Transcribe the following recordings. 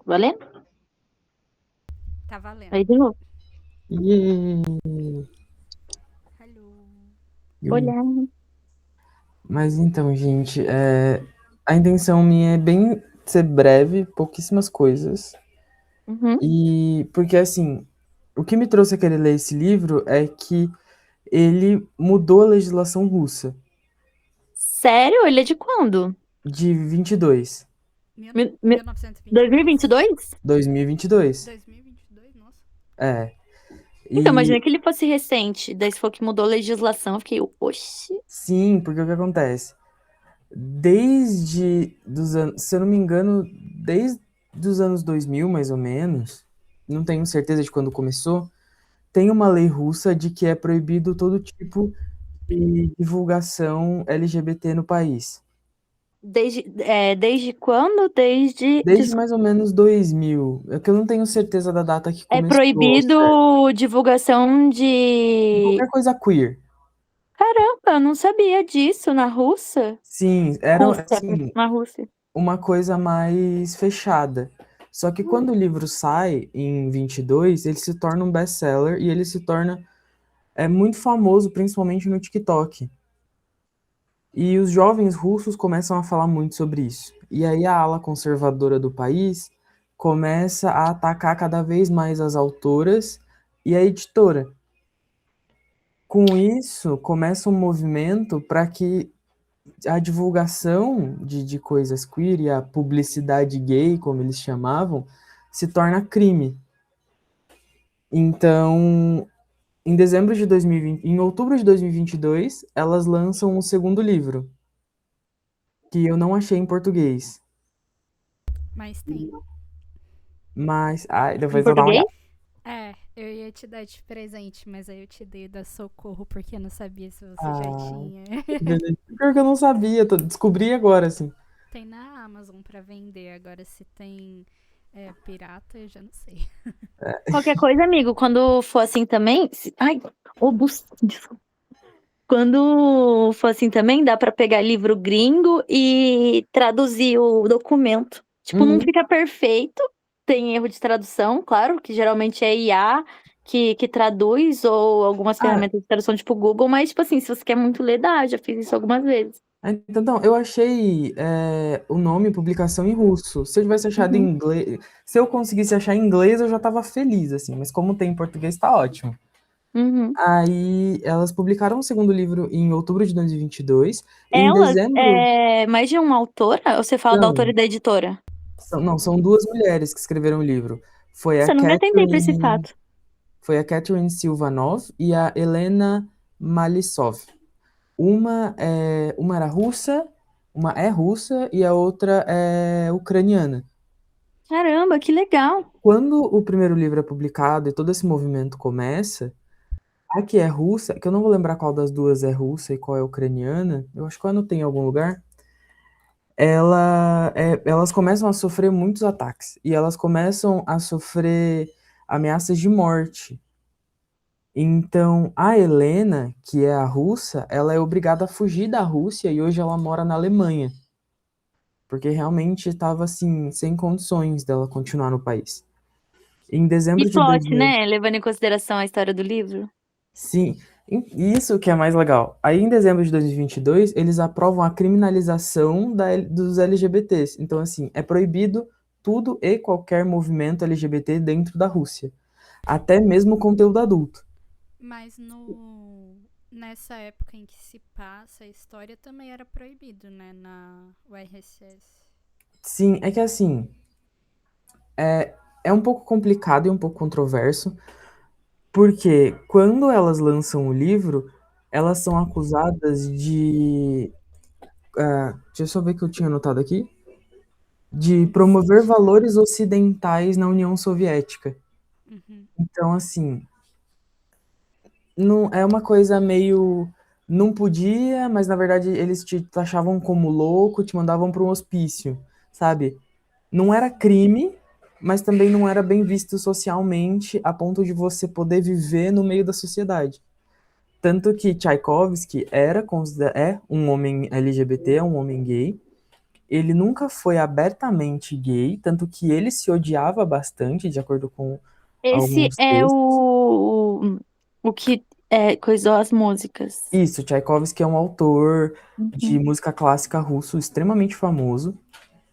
Valendo? Tá valendo. Aí de novo. Iê! Hello. Olhar. Mas então, gente, a intenção minha é bem ser breve, pouquíssimas coisas. Uhum. E porque assim, o que me trouxe a querer ler esse livro é que ele mudou a legislação russa Sério? Ele é de quando? de 22, Mi- mi- 1922? 2022? 2022. 2022? Nossa. É. Então, E imaginei que ele fosse recente. Daí, se for que mudou a legislação, eu fiquei, oxi. sim, porque o que acontece? Desde dos anos, se eu não me engano, desde os anos 2000, mais ou menos, não tenho certeza de quando começou, tem uma lei russa de que é proibido todo tipo de divulgação LGBT no país. Desde quando? Desde mais ou menos 2000. É que eu não tenho certeza da data que É começou, certo? proibido divulgação De de. qualquer coisa queer. Caramba, eu não sabia disso na Rússia. Sim, era Rússia, assim, na Rússia. uma coisa mais fechada. Só que Hum. quando o livro sai em 22, ele se torna um best-seller e ele se torna muito famoso, principalmente no TikTok. E os jovens russos começam a falar muito sobre isso. E aí a ala conservadora do país começa a atacar cada vez mais as autoras e a editora. Com isso, começa um movimento para que a divulgação de coisas queer e a publicidade gay, como eles chamavam, se torna crime. Então, em outubro de 2022, elas lançam o segundo livro, que eu não achei em português. Mas tem. Mas, ai, Em depois eu dar uma português? olhada. É, eu ia te dar de presente, mas aí eu te dei da Socorro porque eu não sabia se você já Ah, tinha. que beleza. Pior que eu não sabia, descobri agora, assim. Tem na Amazon pra vender. Agora se tem pirata, eu já não sei. Qualquer coisa, amigo, quando for assim também. Ai, desculpa. Quando for assim também, dá pra pegar livro gringo e traduzir o documento. Tipo, não Uhum. fica perfeito, tem erro de tradução, claro, que geralmente é IA que traduz, ou algumas Ah, ferramentas de tradução, tipo Google, mas, tipo assim, se você quer muito ler, dá, já fiz isso algumas vezes. então, não, eu achei o nome publicação em russo. Se eu tivesse achado em Uhum. inglês, se eu conseguisse achar em inglês, eu já tava feliz, assim. Mas como tem em português, tá ótimo. Uhum. Aí elas publicaram o segundo livro em outubro de 2022. E em Elas, dezembro, mais de uma autora? Ou você fala da autora não, e da editora? não, são duas mulheres que escreveram o livro. Foi a Nossa, eu não me atentei pra esse Catherine, fato. foi a Catherine Silvanov e a Helena Malisov. Uma era russa, uma é russa e a outra é ucraniana. Caramba, que legal. Quando o primeiro livro é publicado e todo esse movimento começa, a que é russa, que eu não vou lembrar qual das duas é russa e qual é ucraniana, eu acho que eu anotei em algum lugar, elas começam a sofrer muitos ataques e elas começam a sofrer ameaças de morte. Então, a Helena, que é a russa, ela é obrigada a fugir da Rússia e hoje ela mora na Alemanha, porque realmente estava assim, sem condições dela continuar no país. Em Que dezembro de plot, 2000, né? Levando em consideração a história do livro. sim, isso que é mais legal. Aí em dezembro de 2022, eles aprovam a criminalização dos LGBTs. Então, assim, é proibido tudo e qualquer movimento LGBT dentro da Rússia, até mesmo conteúdo adulto. Mas nessa época em que se passa, a história também era proibido, né? Na URSS. Sim, é que assim, é um pouco complicado e um pouco controverso, porque quando elas lançam o livro, elas são acusadas de. Deixa eu só ver o que eu tinha anotado aqui. De promover valores ocidentais na União Soviética. Uhum. Então, assim, não é uma coisa meio. Não podia, mas na verdade eles te taxavam como louco, te mandavam para um hospício, sabe? Não era Sim. crime, mas também não era bem visto socialmente a ponto de você poder viver no meio da sociedade. Tanto que Tchaikovsky é um homem LGBT, é um homem gay. ele nunca foi abertamente gay, tanto que ele se odiava bastante, de acordo com Esse alguns é textos. o que coisou as músicas. Isso, Tchaikovsky é um autor de Uhum, música clássica russo extremamente famoso,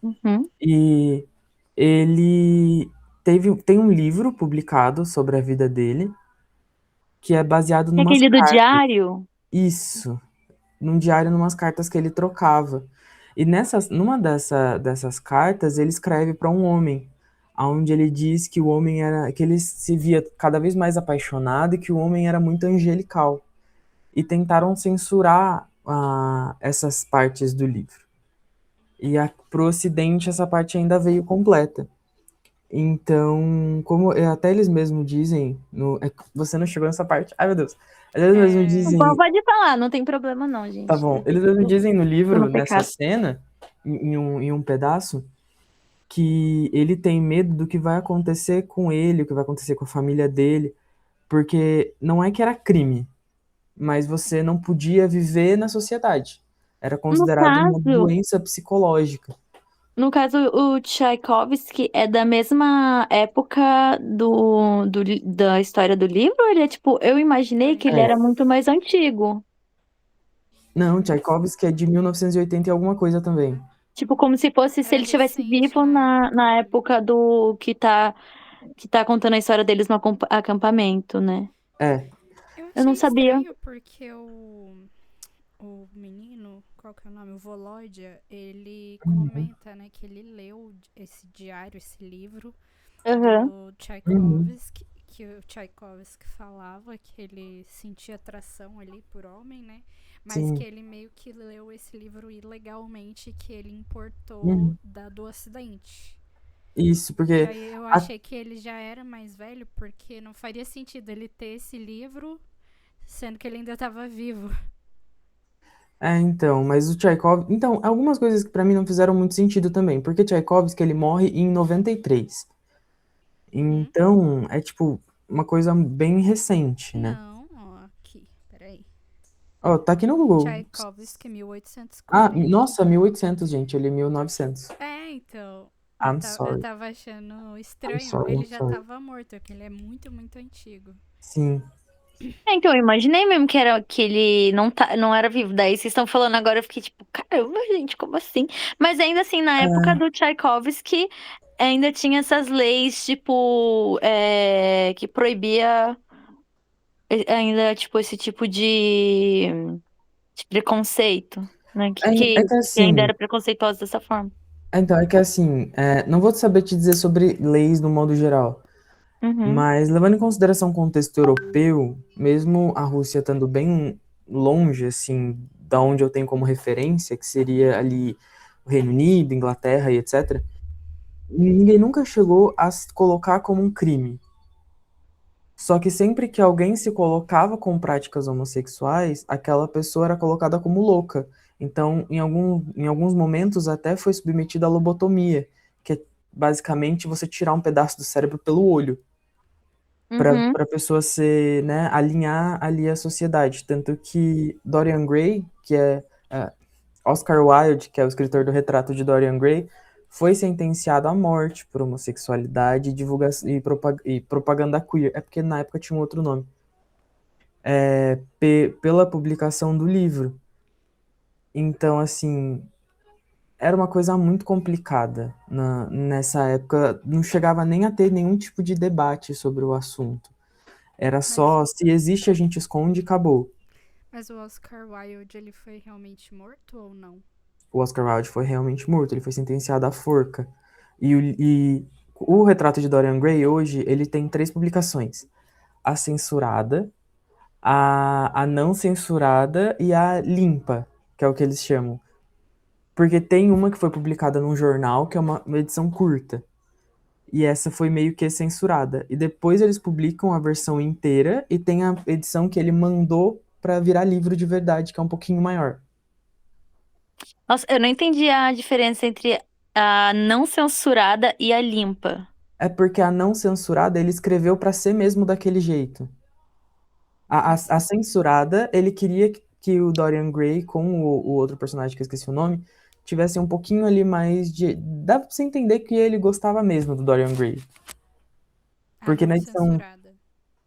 uhum. e ele tem um livro publicado sobre a vida dele, que é baseado É numas aquele do cartas. diário? Isso, num diário, numas cartas que ele trocava. E dessas cartas, ele escreve para um homem, onde ele diz que o homem era, que ele se via cada vez mais apaixonado e que o homem era muito angelical. E tentaram censurar essas partes do livro. E pro Ocidente essa parte ainda veio completa. Então, até eles mesmos dizem, você não chegou nessa parte? Ai, meu Deus. Eles mesmos É, Não, dizem, pode falar, não tem problema não, tá gente. bom, Eu eles mesmos dizem no tô livro, no nessa pecado. cena, em um pedaço, que ele tem medo do que vai acontecer com ele, o que vai acontecer com a família dele, porque não é que era crime, mas você não podia viver na sociedade. Era No considerado uma caso, doença psicológica. no caso, o Tchaikovsky é da mesma época da história do livro? Ou ele é tipo, eu imaginei que ele É, era muito mais antigo. não, Tchaikovsky é de 1980 e alguma coisa também. Tipo, como se fosse se era ele estivesse recente vivo na na época. época do que tá contando a história deles no acampamento, né? É, Eu Eu não achei sabia. estranho porque o menino, qual que é o nome? O Volodya, ele uhum, comenta, né, que ele leu esse diário, esse livro Aham. do uhum, Tchaikovsky, que o Tchaikovsky falava que ele sentia atração ali por homem, né? Mas que sim, ele meio que leu esse livro ilegalmente, que ele importou uhum. do Ocidente. Isso, E porque aí eu a- achei que ele já era mais velho, porque não faria sentido ele ter esse livro, sendo que ele ainda estava vivo. então, mas o Tchaikovsky, então, algumas coisas que pra mim não fizeram muito sentido também, porque Tchaikovsky ele morre em 93. Uhum. Então, é tipo uma coisa bem recente, né? Não, ó, aqui, peraí. Ó, tá aqui no Google. Tchaikovsky, Ah, 1840. nossa, 1800, gente, ele é 1900. É, então. Eu, I'm eu sorry. tava achando I'm estranho. sorry, Ele I'm já sorry. tava morto, porque ele é muito, muito antigo. Sim. Então, eu imaginei mesmo que ele não era vivo. Daí vocês estão falando agora, eu fiquei tipo, caramba, gente, como assim? Mas ainda assim, na época É, do Tchaikovsky, ainda tinha essas leis, tipo, que proibia ainda, tipo, esse tipo de preconceito, né? Que, é que, que que ainda assim, era preconceituoso dessa forma. não vou saber te dizer sobre leis no modo geral, Uhum, mas levando em consideração o contexto europeu, mesmo a Rússia estando bem longe, assim, da onde eu tenho como referência, que seria ali o Reino Unido, Inglaterra e etc., ninguém nunca chegou a se colocar como um crime. Só que sempre que alguém se colocava com práticas homossexuais, aquela pessoa era colocada como louca. Então, em alguns momentos, até foi submetida à lobotomia, que é basicamente você tirar um pedaço do cérebro pelo olho, para uhum. a pessoa ser, né, alinhar ali a sociedade. Tanto que Dorian Gray, é, Oscar Wilde, que é o escritor do Retrato de Dorian Gray, foi sentenciado à morte por homossexualidade e, divulgação, e propaganda queer. É porque na época tinha um outro nome. Pela publicação do livro. Então, assim, era uma coisa muito complicada nessa época. Não chegava nem a ter nenhum tipo de debate sobre o assunto. Era Mas, só, se existe, a gente esconde e acabou. mas o Oscar Wilde, ele foi realmente morto ou não? O Oscar Wilde foi realmente morto, ele foi sentenciado à forca. E o Retrato de Dorian Gray, hoje, ele tem 3 publicações. A censurada, a não censurada e a limpa, que é o que eles chamam. Porque tem uma que foi publicada num jornal, que é uma edição curta. E essa foi meio que censurada. E depois eles publicam a versão inteira e tem a edição que ele mandou pra virar livro de verdade, que é um pouquinho maior. Nossa, eu não entendi a diferença entre a não censurada e a limpa. É porque a não censurada ele escreveu pra ser mesmo daquele jeito. A Mas, censurada, ele queria que o Dorian Gray, com o outro personagem que eu esqueci o nome, tivessem um pouquinho ali mais de. Dá pra você entender que ele gostava mesmo do Dorian Gray. Ah, Porque não na edição. censurada.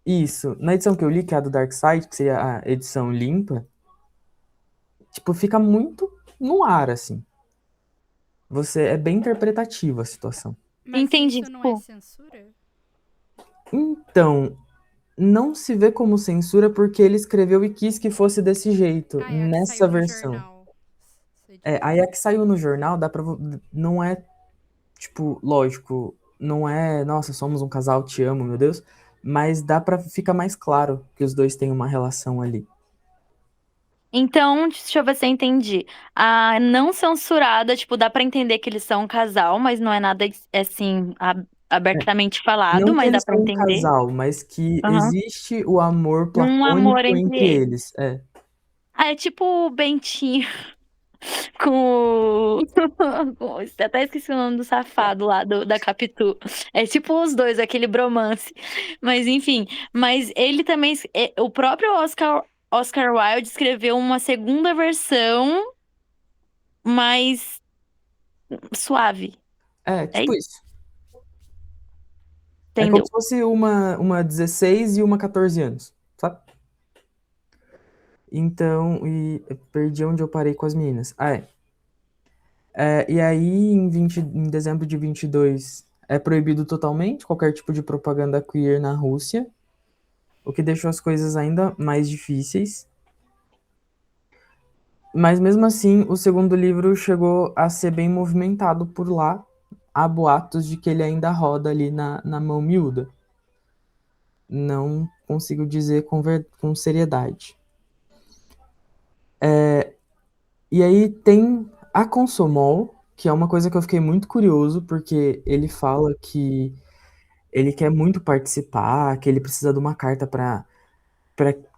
Isso, na edição que eu li, que é a do Dark Side, que seria a edição limpa, tipo, fica muito no ar, assim. Você é bem interpretativa a situação. Mas Entendi, isso não é tipo, censura? Então, não se vê como censura porque ele escreveu e quis que fosse desse jeito, Ah, é a que nessa saiu no versão. jornal. Você É, diz. aí a que saiu no jornal, não é, tipo, lógico, não é, nossa, somos um casal, te amo, meu Deus, mas dá pra ficar mais claro que os dois têm uma relação ali. então, deixa eu ver se eu entendi. A não censurada, tipo, dá pra entender que eles são um casal, mas não é nada assim abertamente falado, Não que mas dá eles pra são um entender. casal, mas que Aham. existe o amor Um amor platônico entre entre eles. eles. É, Ah, é tipo o Bentinho com o... Até esqueci o nome do safado lá da Capitu. É tipo os dois, aquele bromance. Mas enfim, mas ele também... O próprio Oscar Wilde escreveu uma segunda versão mais suave. É tipo isso, isso. É como entendeu? se fosse uma 16 e uma 14 anos, sabe? Então, eu perdi onde eu parei com as meninas. E aí, em dezembro de 22, é proibido totalmente qualquer tipo de propaganda queer na Rússia, o que deixou as coisas ainda mais difíceis. Mas mesmo assim, o segundo livro chegou a ser bem movimentado por lá. Há boatos de que ele ainda roda ali na mão miúda. Não consigo dizer com seriedade. E aí tem a Consomol, que é uma coisa que eu fiquei muito curioso, porque ele fala que ele quer muito participar, que ele precisa de uma carta para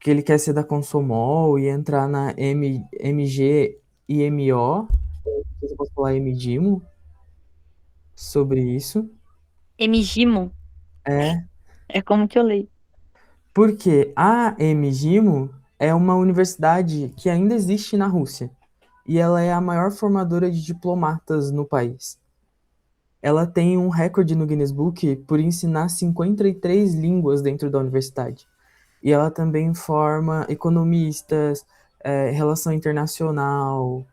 que ele quer ser da Consomol e entrar na MG e MO. Não sei se eu posso falar MDIMO sobre isso. Emigimo, É, é como que eu leio. porque a MGIMO é uma universidade que ainda existe na Rússia e ela é a maior formadora de diplomatas no país. Ela tem um recorde no Guinness Book por ensinar 53 línguas dentro da universidade. E ela também forma economistas, relação internacional,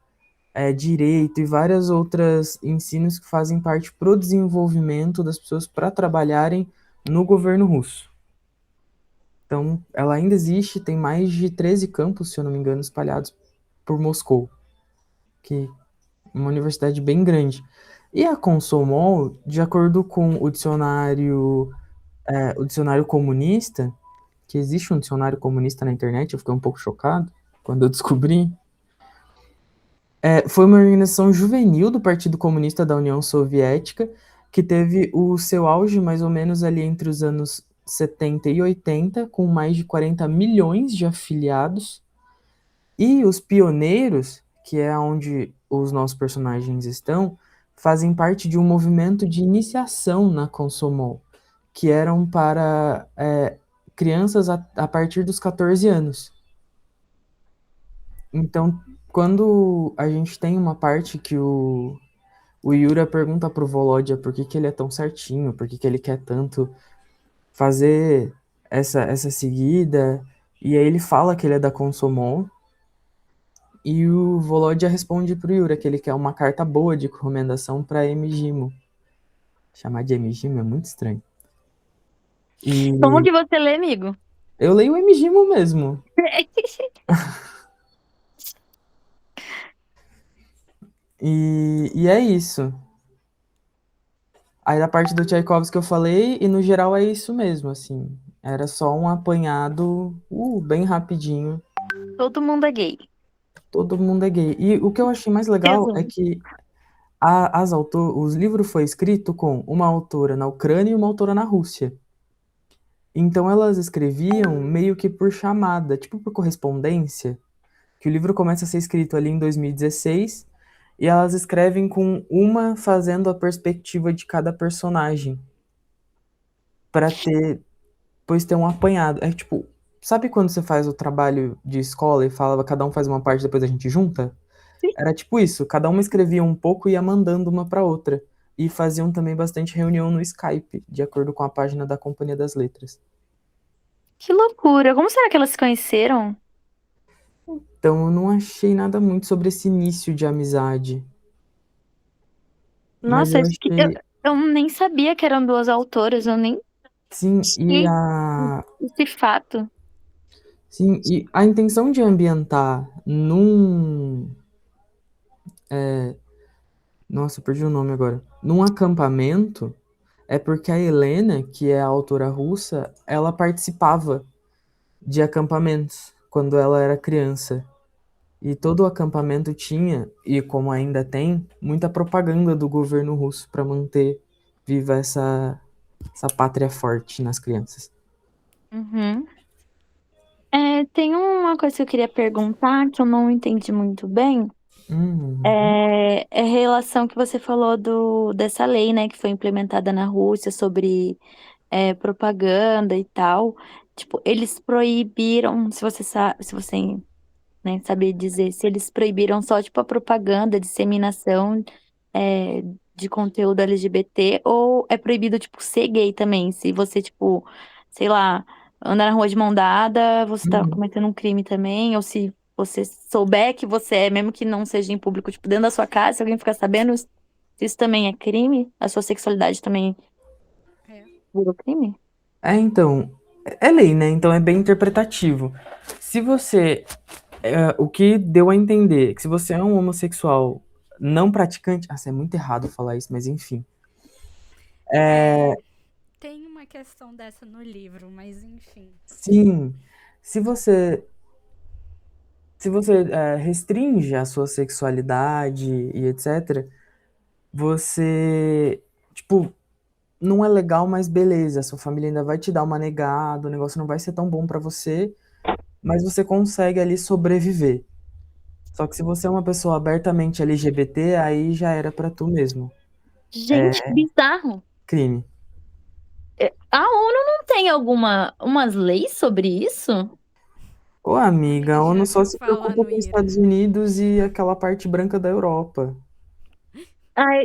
direito e várias outras ensinos que fazem parte pro desenvolvimento das pessoas para trabalharem no governo russo. Então, ela ainda existe, tem mais de 13 campos, se eu não me engano, espalhados por Moscou, que é uma universidade bem grande. E a Komsomol, de acordo com o dicionário comunista, que existe um dicionário comunista na internet, eu fiquei um pouco chocado quando eu descobri. Foi uma organização juvenil do Partido Comunista da União Soviética, que teve o seu auge mais ou menos ali entre os anos 70 e 80, com mais de 40 milhões de afiliados. E os pioneiros, que é onde os nossos personagens estão, fazem parte de um movimento de iniciação na Consomol, que eram para crianças a partir dos 14 anos. Então, quando a gente tem uma parte que o Yura pergunta pro Volodya por que ele é tão certinho, por que ele quer tanto fazer essa seguida, e aí ele fala que ele é da Consomol, e o Volodya responde pro Yura que ele quer uma carta boa de recomendação pra Emigimo. Chamar de Emigimo é muito estranho. Como E que você lê, amigo? eu leio o Emigimo mesmo. E é isso. Aí da parte do Tchaikovsky eu falei, e no geral é isso mesmo, assim. Era só um apanhado, bem rapidinho. Todo mundo é gay. Todo mundo é gay. E o que eu achei mais legal é Resumo. que os livros foi escrito com uma autora na Ucrânia e uma autora na Rússia. Então elas escreviam meio que por chamada, tipo por correspondência, que o livro começa a ser escrito ali em 2016 e elas escrevem com uma fazendo a perspectiva de cada personagem para ter um apanhado. É tipo, sabe quando você faz o trabalho de escola e fala, cada um faz uma parte, depois a gente junta? Era tipo isso, cada uma escrevia um pouco e ia mandando uma pra outra. E faziam também bastante reunião no Skype, de acordo com a página da Companhia das Letras. Que loucura. Como será que elas se conheceram? Então eu não achei nada muito sobre esse início de amizade. Mas Nossa, eu achei. eu nem sabia que eram duas autoras, eu nem Sim, e tinha esse fato. a intenção de ambientar num. Nossa, eu perdi o nome agora. Num acampamento, é porque a Helena, que é a autora russa, ela participava de acampamentos quando ela era criança. E todo o acampamento tinha, e como ainda tem, muita propaganda do governo russo para manter viva essa pátria forte nas crianças. Uhum. Tem uma coisa que eu queria perguntar que eu não entendi muito bem. Uhum. É a relação que você falou dessa lei, né, que foi implementada na Rússia sobre propaganda e tal. Tipo, eles proibiram, se você, né, saber dizer, se eles proibiram só, tipo, a propaganda, a disseminação é, de conteúdo LGBT, ou é proibido, tipo, ser gay também. Se você, tipo, sei lá, andar na rua de mão dada, você tá Uhum. cometendo um crime também, ou se você souber que você é, mesmo que não seja em público, tipo, dentro da sua casa, se alguém ficar sabendo, isso também é crime? A sua sexualidade também É. virou crime? Então, é lei, né? Então é bem interpretativo. Se você. O que deu a entender é que se você é um homossexual não praticante. Ah, é muito errado falar isso, mas enfim. É, tem uma questão dessa no livro, mas enfim. Sim, se você. Se você restringe a sua sexualidade e etc., você. Tipo, não é legal, mas beleza, sua família ainda vai te dar uma negada, o negócio não vai ser tão bom pra você, mas você consegue ali sobreviver. Só que se você é uma pessoa abertamente LGBT, aí já era pra tu mesmo. Gente, que bizarro. Crime. A ONU não tem umas leis sobre isso? Ô, amiga, a ONU Já só viu se falar preocupa no com os Ira? Estados Unidos e aquela parte branca da Europa.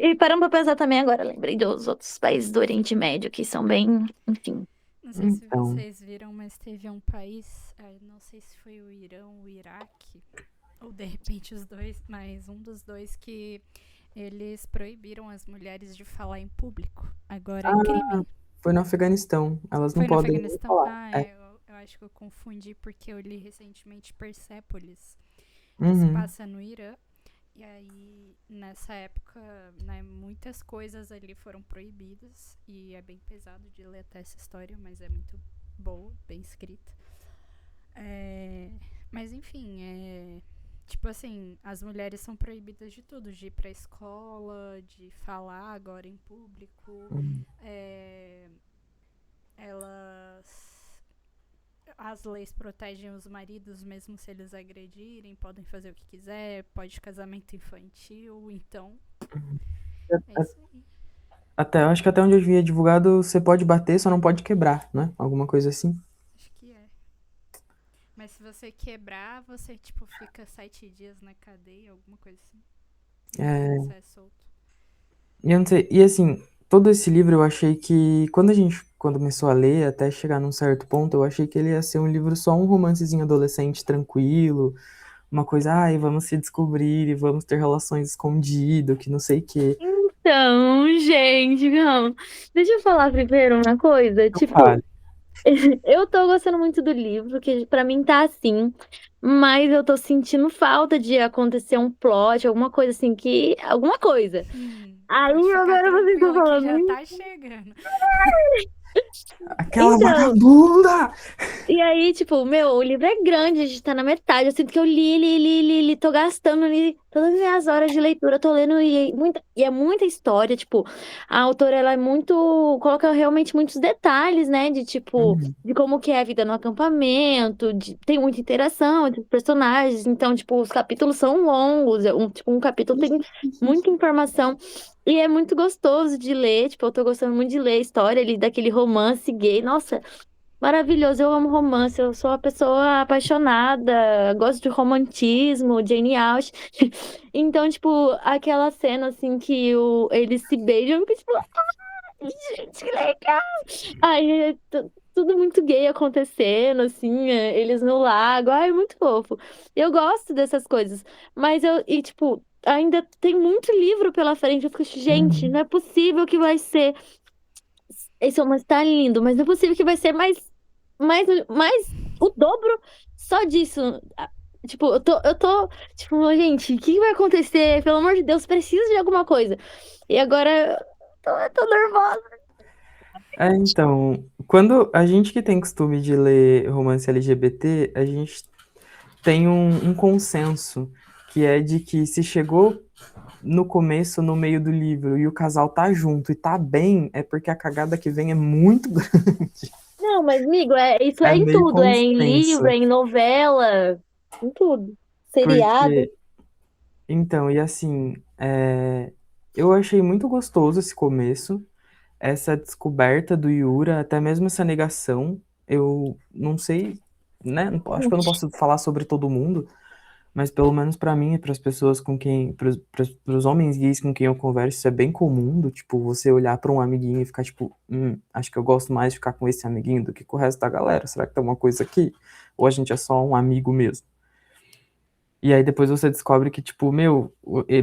E parando pra pensar também agora, lembrei dos outros países do Oriente Médio que são bem, enfim. Não sei se Então. vocês viram, mas teve um país, não sei se foi o Irão, o Iraque, ou de repente os dois, mas um dos dois que eles proibiram as mulheres de falar em público. Agora é Ah, crime. foi no Afeganistão. Elas não Foi no podem nem Afeganistão? falar. Ah, É. eu acho que eu confundi porque eu li recentemente Persepolis, que se Uhum. passa no Irã. E aí, nessa época, né, muitas coisas ali foram proibidas. E é bem pesado de ler até essa história, mas é muito boa, bem escrita. Mas enfim, tipo assim, as mulheres são proibidas de tudo, de ir pra escola, de falar agora em público. Uhum. Elas. As leis protegem os maridos, mesmo se eles agredirem, podem fazer o que quiser, pode casamento infantil, então. É isso aí. Até, eu acho que até onde eu vi divulgado, você pode bater, só não pode quebrar, né? Alguma coisa assim. Acho que é. Mas se você quebrar, você, tipo, fica 7 dias na cadeia, alguma coisa assim. Depois você é solto. E eu não sei, e assim, todo esse livro eu achei que, quando a gente começou a ler, até chegar num certo ponto, eu achei que ele ia ser um livro só um romancezinho adolescente tranquilo, uma coisa, ai, vamos se descobrir e vamos ter relações escondido, que não sei o quê. Então, gente, calma. Deixa eu falar primeiro uma coisa. Não Tipo, fale. eu tô gostando muito do livro, que pra mim tá assim, mas eu tô sentindo falta de acontecer um plot, alguma coisa assim, alguma coisa. Aí Pode ficar agora vocês estão tranquila que falando já isso. tá chegando. Aquela Então, vagabunda! e aí, tipo, meu, o livro é grande, a gente tá na metade. Eu sinto que eu li, tô gastando ali todas as minhas horas de leitura, tô lendo e é muita história, tipo, a autora, ela é muito, coloca realmente muitos detalhes, né, de tipo, Uhum. de como que é a vida no acampamento, tem muita interação entre os personagens, então, tipo, os capítulos são longos, tipo, um capítulo tem muita informação. E é muito gostoso de ler, tipo, eu tô gostando muito de ler a história ali daquele romance gay. Nossa, Maravilhoso, eu amo romance, eu sou uma pessoa apaixonada, gosto de romantismo, Jane Austen. Então, tipo, aquela cena assim que eles se beijam, que tipo, ai, gente, que legal! Ai, tudo muito gay acontecendo, assim, eles no lago, ai, muito fofo. Eu gosto dessas coisas, mas tipo, ainda tem muito livro pela frente. Eu fico, gente, não Uhum. é possível que vai ser. Esse romance tá lindo, mas não é possível que vai ser mais o dobro só disso. Ah, tipo, tipo, gente, o que vai acontecer? Pelo amor de Deus, preciso de alguma coisa. E agora eu tô nervosa. Então, quando a gente que tem costume de ler romance LGBT, a gente tem um consenso, que é de que se chegou no começo, no meio do livro, e o casal tá junto e tá bem, é porque a cagada que vem é muito grande. Não, mas, amigo, isso É é em meio tudo. É em livro, consenso. é em novela, em tudo. Seriado. Porque, então, e assim, eu achei muito gostoso esse começo, essa descoberta do Yura, até mesmo essa negação. Eu não sei, né? Acho que eu não posso falar sobre todo mundo, mas pelo menos pra mim e pras pessoas com quem, pros homens gays com quem eu converso, isso é bem comum, do tipo, você olhar pra um amiguinho e ficar tipo, acho que eu gosto mais de ficar com esse amiguinho do que com o resto da galera. Será que tem uma coisa aqui? Ou a gente é só um amigo mesmo? E aí depois você descobre que, tipo, meu,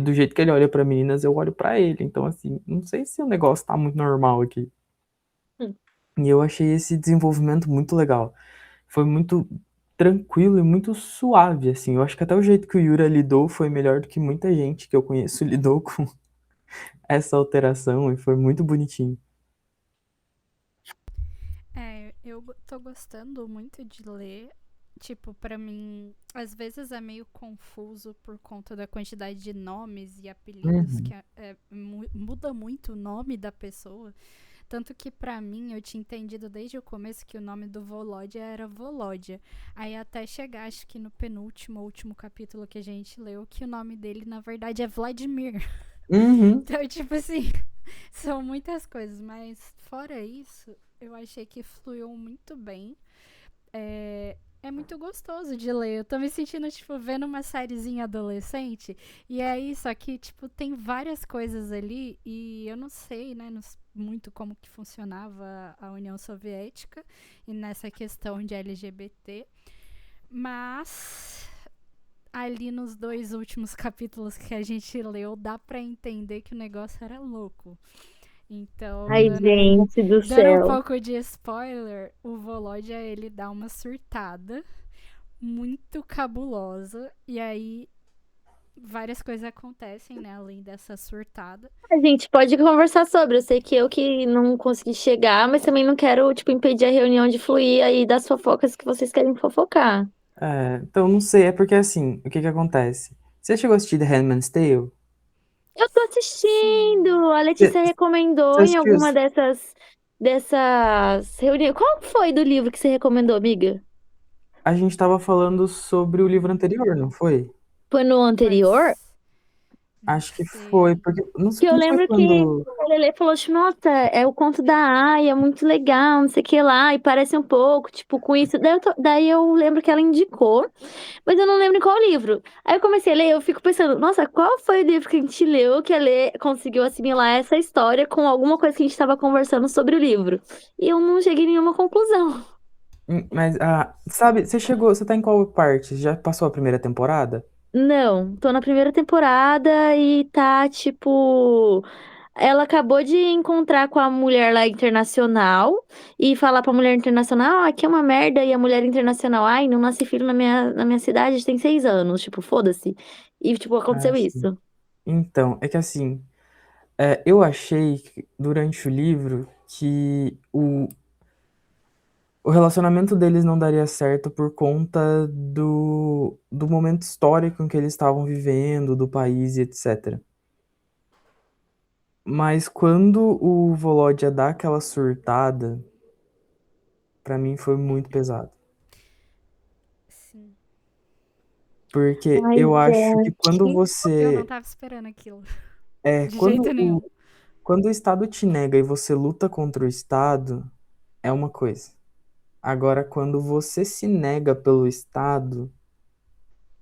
do jeito que ele olha pra meninas, eu olho pra ele. Então, assim, não sei se o negócio tá muito normal aqui. Hum. E eu achei esse desenvolvimento muito legal. Foi muito tranquilo e muito suave, assim. Eu acho que até o jeito que o Yura lidou foi melhor do que muita gente que eu conheço lidou com essa alteração e foi muito bonitinho. Tô gostando muito de ler. Tipo, pra mim, às vezes é meio confuso por conta da quantidade de nomes e apelidos Uhum. que muda muito o nome da pessoa. Tanto que pra mim eu tinha entendido desde o começo que o nome do Volodya era Volodya. Aí até chegar, acho que no penúltimo, último capítulo que a gente leu, que o nome dele na verdade é Vladimir. Uhum. Então, tipo assim, são muitas coisas, mas fora isso, eu achei que fluiu muito bem. É muito gostoso de ler. Eu tô me sentindo, tipo, vendo uma sériezinha adolescente. E é isso aqui, tipo, tem várias coisas ali. E eu não sei, né, muito como que funcionava a União Soviética e nessa questão de LGBT. Mas ali nos dois últimos capítulos que a gente leu, dá pra entender que o negócio era louco. Então, Ai, gente do dando um céu. pouco de spoiler, o Volodya, ele dá uma surtada muito cabulosa. E aí, várias coisas acontecem, né? Além dessa surtada. A gente pode conversar sobre. Eu sei que eu que não consegui chegar, mas também não quero, tipo, impedir a reunião de fluir aí das fofocas que vocês querem fofocar. Então, não sei, é porque assim, o que que acontece? Você chegou a assistir The Handmaid's Tale? Eu tô assistindo! Sim. A Você Letícia recomendou você em assistiu? alguma dessas reuniões. Qual foi do livro que você recomendou, amiga? A gente tava falando sobre o livro anterior, não foi? Foi no anterior? Mas. Não Acho que foi, sei. porque não, Que eu não foi lembro que quando. a Lele falou, tipo, nossa, é o conto da Aya, muito legal, não sei o que lá, e parece um pouco, tipo, com isso. Daí eu lembro que ela indicou, mas eu não lembro em qual livro. Aí eu comecei a ler, eu fico pensando, nossa, qual foi o livro que a gente leu que a Lê conseguiu assimilar essa história com alguma coisa que a gente estava conversando sobre o livro? E eu não cheguei em nenhuma conclusão. Mas, sabe, você tá em qual parte? Já passou a primeira temporada? Não, tô na primeira temporada e tá, tipo. Ela acabou de encontrar com a mulher lá internacional e falar pra mulher internacional, aqui é uma merda, e a mulher internacional, ai, não nasce filho na minha cidade, tem 6 anos, tipo, foda-se. E, tipo, Ah, aconteceu sim. isso. Então, é que assim, eu achei durante o livro que o relacionamento deles não daria certo por conta do momento histórico em que eles estavam vivendo, do país e etc. Mas quando o Volodya dá aquela surtada, pra mim foi muito pesado. Sim. Porque Ai, eu acho que quando gente. Eu não você. tava esperando aquilo. É, De jeito nenhum. quando o Estado te nega e você luta contra o Estado, é uma coisa. Agora, quando você se nega pelo Estado,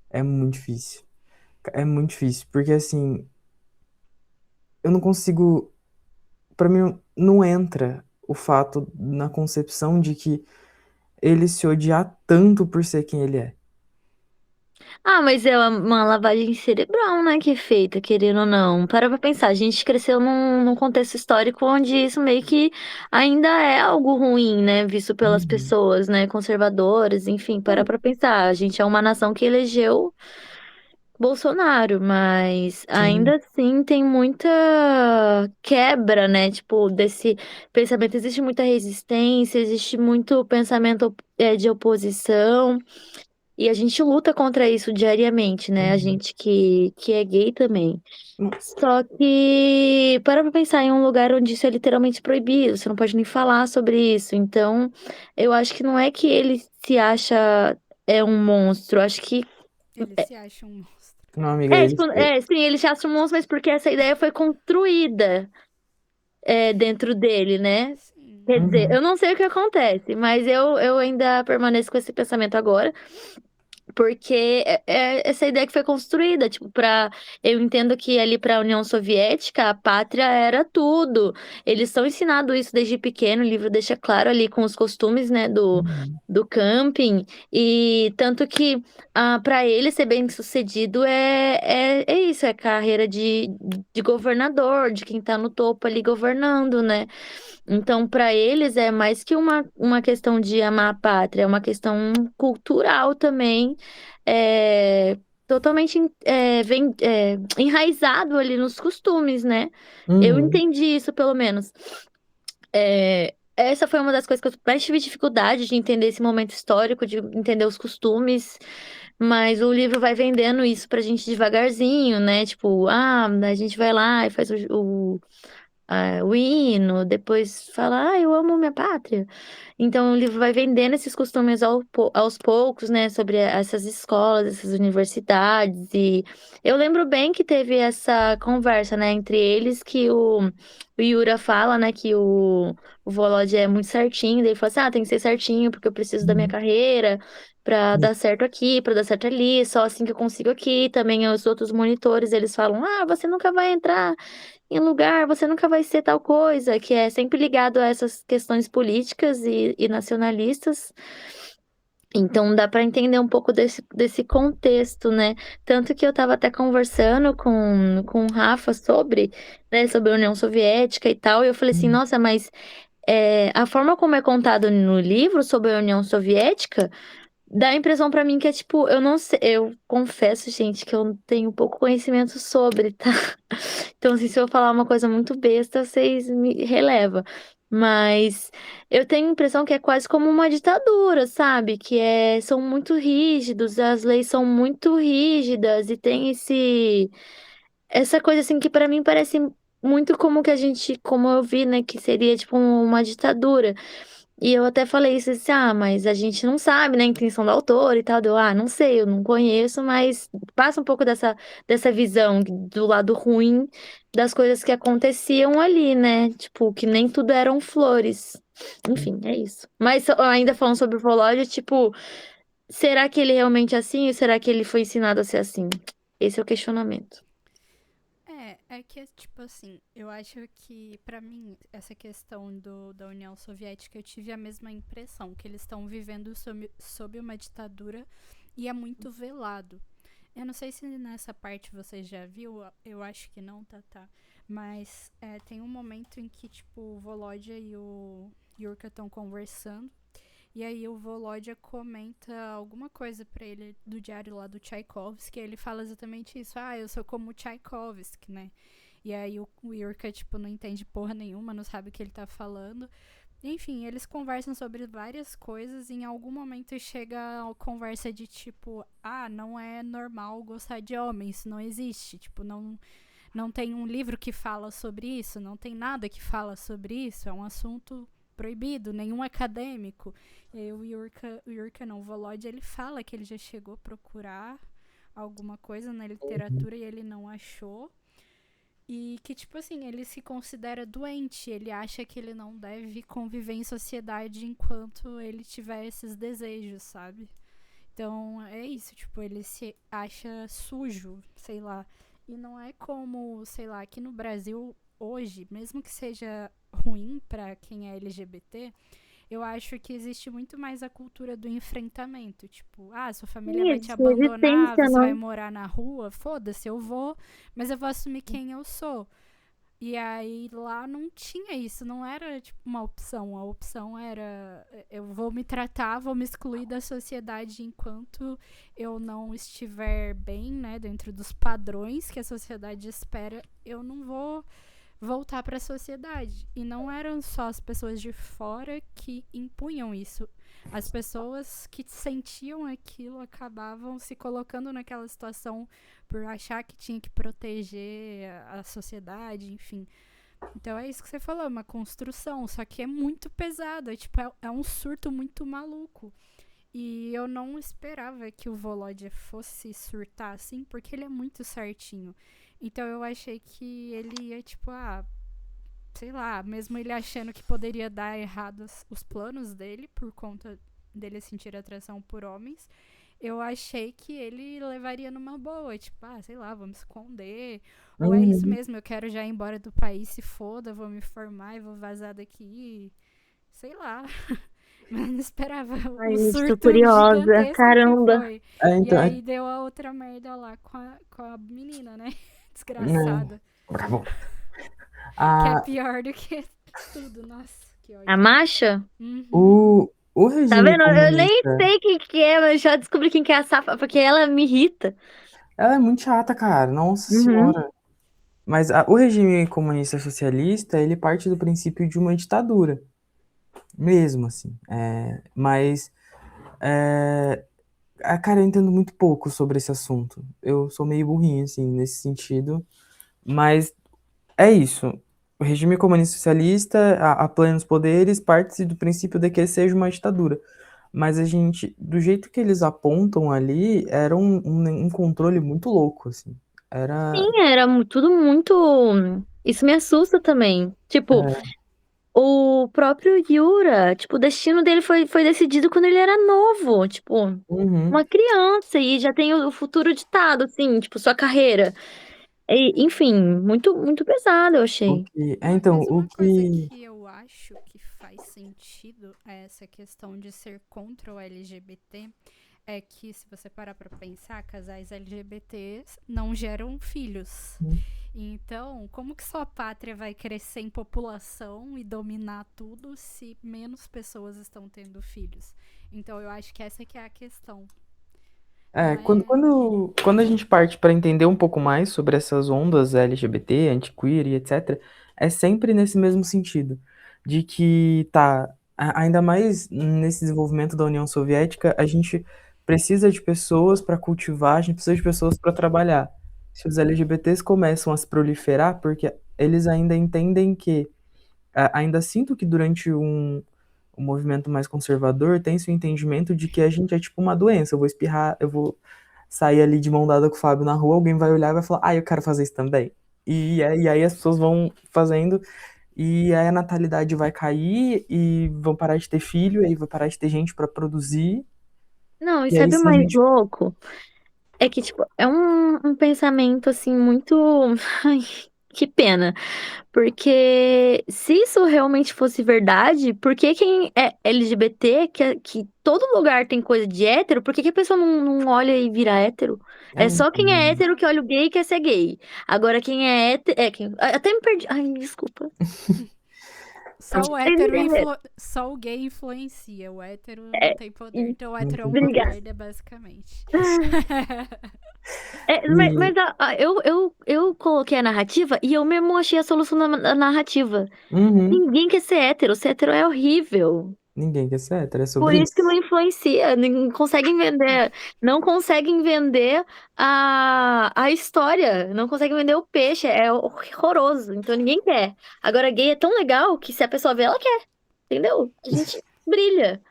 é muito difícil. É muito difícil, porque assim, eu não consigo. Pra mim, não entra o fato na concepção de que ele se odiar tanto por ser quem ele é. Ah, mas é uma lavagem cerebral, né, que é feita, querendo ou não. Para pra pensar, a gente cresceu num contexto histórico onde isso meio que ainda é algo ruim, né, visto pelas Uhum. pessoas, né, conservadoras, enfim, para pra pensar. A gente é uma nação que elegeu Bolsonaro, mas Sim. ainda assim tem muita quebra, né, tipo, desse pensamento. Existe muita resistência, existe muito pensamento, de oposição. E a gente luta contra isso diariamente, né? A Uhum. gente que é gay também. Nossa. Só que para pra pensar em um lugar onde isso é literalmente proibido, você não pode nem falar sobre isso. Então, eu acho que não é que ele se acha um monstro, acho que Ele se acha um monstro. Não, amiga, eles. sim, ele se acha um monstro, mas porque essa ideia foi construída dentro dele, né? Sim. Quer dizer, Uhum. eu não sei o que acontece, mas eu ainda permaneço com esse pensamento agora. Porque essa ideia que foi construída, tipo, eu entendo que ali para a União Soviética a pátria era tudo. Eles são ensinados isso desde pequeno, o livro deixa claro ali com os costumes, né, Uhum. do camping, e tanto que para ele ser bem-sucedido é isso, é carreira de governador, de quem tá no topo ali governando, né? Então, para eles é mais que uma questão de amar a pátria, é uma questão cultural também, é, totalmente enraizado ali nos costumes, né? Eu Uhum. entendi isso, pelo menos. Essa foi uma das coisas que eu mais tive dificuldade de entender esse momento histórico, de entender os costumes, mas o livro vai vendendo isso pra gente devagarzinho, né? Tipo, a gente vai lá e faz o hino, depois fala, eu amo minha pátria. Então o livro vai vendendo esses costumes aos poucos, né, sobre essas escolas, essas universidades. E eu lembro bem que teve essa conversa, né, entre eles, que o Yura fala, né, que o Volodya é muito certinho, daí ele fala assim, tem que ser certinho, porque eu preciso da minha Uhum. carreira. Pra dar certo aqui, pra dar certo ali, só assim que eu consigo aqui. Também os outros monitores, eles falam: você nunca vai entrar em lugar, você nunca vai ser tal coisa, que é sempre ligado a essas questões políticas e nacionalistas. Então dá para entender um pouco desse contexto, né? Tanto que eu estava até conversando com o Rafa sobre, né, sobre a União Soviética e tal, e eu falei assim, Uhum. nossa, mas a forma como é contado no livro sobre a União Soviética dá a impressão pra mim que é tipo, eu não sei, eu confesso, gente, que eu tenho pouco conhecimento sobre, tá? Então, assim, se eu falar uma coisa muito besta, vocês me relevam. Mas eu tenho a impressão que é quase como uma ditadura, sabe? São muito rígidos, as leis são muito rígidas e tem essa coisa assim que pra mim parece muito como que como eu vi, né, que seria tipo uma ditadura. E eu até falei isso assim, mas a gente não sabe, né, a intenção do autor e tal. Não sei, eu não conheço, mas passa um pouco dessa visão do lado ruim das coisas que aconteciam ali, né? Tipo, que nem tudo eram flores. Enfim, é isso. Mas ainda falando sobre o Volódio, tipo, será que ele realmente é assim ou será que ele foi ensinado a ser assim? Esse é o questionamento. É que, tipo assim, eu acho que, pra mim, essa questão da União Soviética, eu tive a mesma impressão, que eles estão vivendo sob uma ditadura e é muito velado. Eu não sei se nessa parte você já viu, eu acho que não, tá. Mas tem um momento em que, tipo, o Volodya e o Yurka estão conversando. E aí o Volodya comenta alguma coisa pra ele do diário lá do Tchaikovsky. E ele fala exatamente isso. Eu sou como o Tchaikovsky, né? E aí o Yurka, tipo, não entende porra nenhuma, não sabe o que ele tá falando. Enfim, eles conversam sobre várias coisas e em algum momento chega a conversa de tipo, não é normal gostar de homem, isso não existe. Tipo, não tem um livro que fala sobre isso, não tem nada que fala sobre isso, é um assunto proibido, nenhum acadêmico. E aí o Yurka não, o Volodya, ele fala que ele já chegou a procurar alguma coisa na literatura e ele não achou. E que, tipo assim, ele se considera doente, ele acha que ele não deve conviver em sociedade enquanto ele tiver esses desejos, sabe? Então é isso, tipo, ele se acha sujo, sei lá. E não é como, sei lá, aqui no Brasil hoje, mesmo que seja ruim pra quem é LGBT, eu acho que existe muito mais a cultura do enfrentamento. Tipo, ah, sua família vai te Isso, abandonar, resistência, você vai não. morar na rua, foda-se, eu vou, mas eu vou assumir quem eu sou. E aí lá não tinha isso, não era tipo uma opção. A opção era eu vou me tratar, vou me excluir da sociedade enquanto eu não estiver bem, né, dentro dos padrões que a sociedade espera, eu não vou voltar para a sociedade. E não eram só as pessoas de fora que impunham isso. As pessoas que sentiam aquilo acabavam se colocando naquela situação por achar que tinha que proteger a sociedade, enfim. Então é isso que você falou, é uma construção, só que é muito pesado, é um surto muito maluco. E eu não esperava que o Volodya fosse surtar assim, porque ele é muito certinho. Então eu achei que ele ia, tipo, sei lá, mesmo ele achando que poderia dar errado os planos dele por conta dele sentir atração por homens, eu achei que ele levaria numa boa, tipo, sei lá, vou me esconder, ou é isso Uhum. mesmo, eu quero já ir embora do país, se foda, vou me formar e vou vazar daqui, sei lá. Mas não esperava Ai, o gente, tô surto curiosa. gigantesco que Caramba. foi. É, E então, aí deu a outra merda lá com a menina, né? é, Desgraçada. tá bom. Que é A, pior do que tudo. Nossa, que A ódio. Masha? Uhum. o Tá regime vendo? Eu nem comunista, sei quem que é, mas já descobri quem que é a Safa, porque ela me irrita. ela é muito chata, cara, nossa Uhum. senhora. Mas o regime comunista socialista, ele parte do princípio de uma ditadura, mesmo assim. Mas, é, cara, eu entendo muito pouco sobre esse assunto. Eu sou meio burrinho, assim, nesse sentido. Mas é isso. O regime comunista socialista, a plenos poderes, parte do princípio de que seja uma ditadura. Mas a gente, do jeito que eles apontam ali, era um controle muito louco, assim. Era. Sim, era tudo muito. Isso me assusta também. Tipo, É, o próprio Yura, tipo, o destino dele foi decidido quando ele era novo. Tipo, uhum. uma criança e já tem o futuro ditado, assim, tipo, sua carreira. Enfim, muito, muito pesado, eu achei. Então, Mas o uma coisa que. que eu acho que faz sentido é essa questão de ser contra o LGBT. É que, se você parar pra pensar, casais LGBTs não geram filhos. Então, como que sua pátria vai crescer em população e dominar tudo se menos pessoas estão tendo filhos? Então, eu acho que essa que é a questão. Não Quando, é... quando a gente parte para entender um pouco mais sobre essas ondas LGBT, antiqueer e etc., é sempre nesse mesmo sentido, de que, tá, ainda mais nesse desenvolvimento da União Soviética, a gente precisa de pessoas para cultivar, a gente precisa de pessoas para trabalhar. Se os LGBTs começam a se proliferar, porque eles ainda entendem que, ainda sinto que durante o movimento mais conservador tem-se o entendimento de que a gente é tipo uma doença. Eu vou espirrar, eu vou sair ali de mão dada com o Fábio na rua, alguém vai olhar e vai falar, eu quero fazer isso também. E aí as pessoas vão fazendo, e aí a natalidade vai cair, e vão parar de ter filho, e aí vai parar de ter gente para produzir, Não, e e aí sabe o se a mais gente. louco? É que, tipo, é um pensamento, assim, muito. Ai, que pena. Porque se isso realmente fosse verdade, por que quem é LGBT, que todo lugar tem coisa de hétero, por que a pessoa não olha e vira hétero? É, É só quem é hétero Exato. que olha o gay e quer ser gay. Agora quem é hétero. Até me perdi. Ai, desculpa. Só o gay influencia, o hétero não É, tem poder. Então o não hétero é tem uma poder. obrigada. merda, basicamente. E, Eu coloquei a narrativa e eu mesmo achei a solução na narrativa. uhum, Ninguém quer ser hétero. Ser hétero é horrível. ninguém quer ser hétero, é Por sobre isso que não isso. influencia, não conseguem vender, não conseguem vender a história, não conseguem vender o peixe, é horroroso, então ninguém quer. Agora, gay é tão legal que se a pessoa vê, ela quer, entendeu? A gente brilha.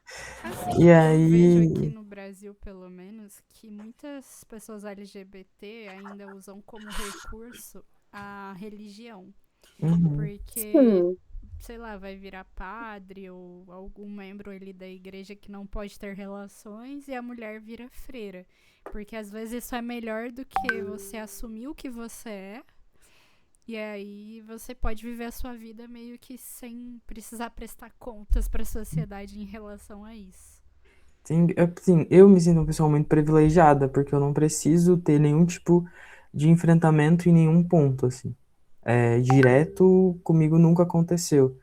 Assim, E eu vejo aqui aí. no Brasil, pelo menos, que muitas pessoas LGBT ainda usam como recurso a religião. Uhum. Porque, Sim. sei lá, vai virar padre ou algum membro ali da igreja que não pode ter relações e a mulher vira freira. Porque às vezes isso é melhor do que você assumir o que você é. E aí você pode viver a sua vida meio que sem precisar prestar contas para a sociedade em relação a isso. Sim, assim, eu me sinto uma pessoa muito privilegiada, porque eu não preciso ter nenhum tipo de enfrentamento em nenhum ponto, assim. Direto comigo nunca aconteceu.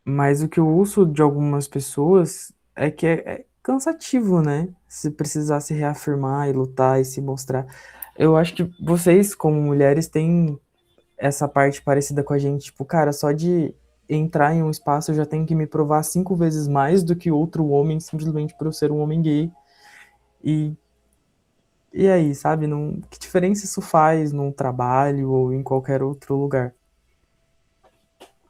Mas o que eu ouço de algumas pessoas é que é cansativo, né? Se precisar se reafirmar e lutar e se mostrar. Eu acho que vocês, como mulheres, têm essa parte parecida com a gente, tipo, cara, só de entrar em um espaço eu já tenho que me provar 5 vezes mais do que outro homem simplesmente por eu ser um homem gay. E, e aí, sabe? Não, que diferença isso faz num trabalho ou em qualquer outro lugar?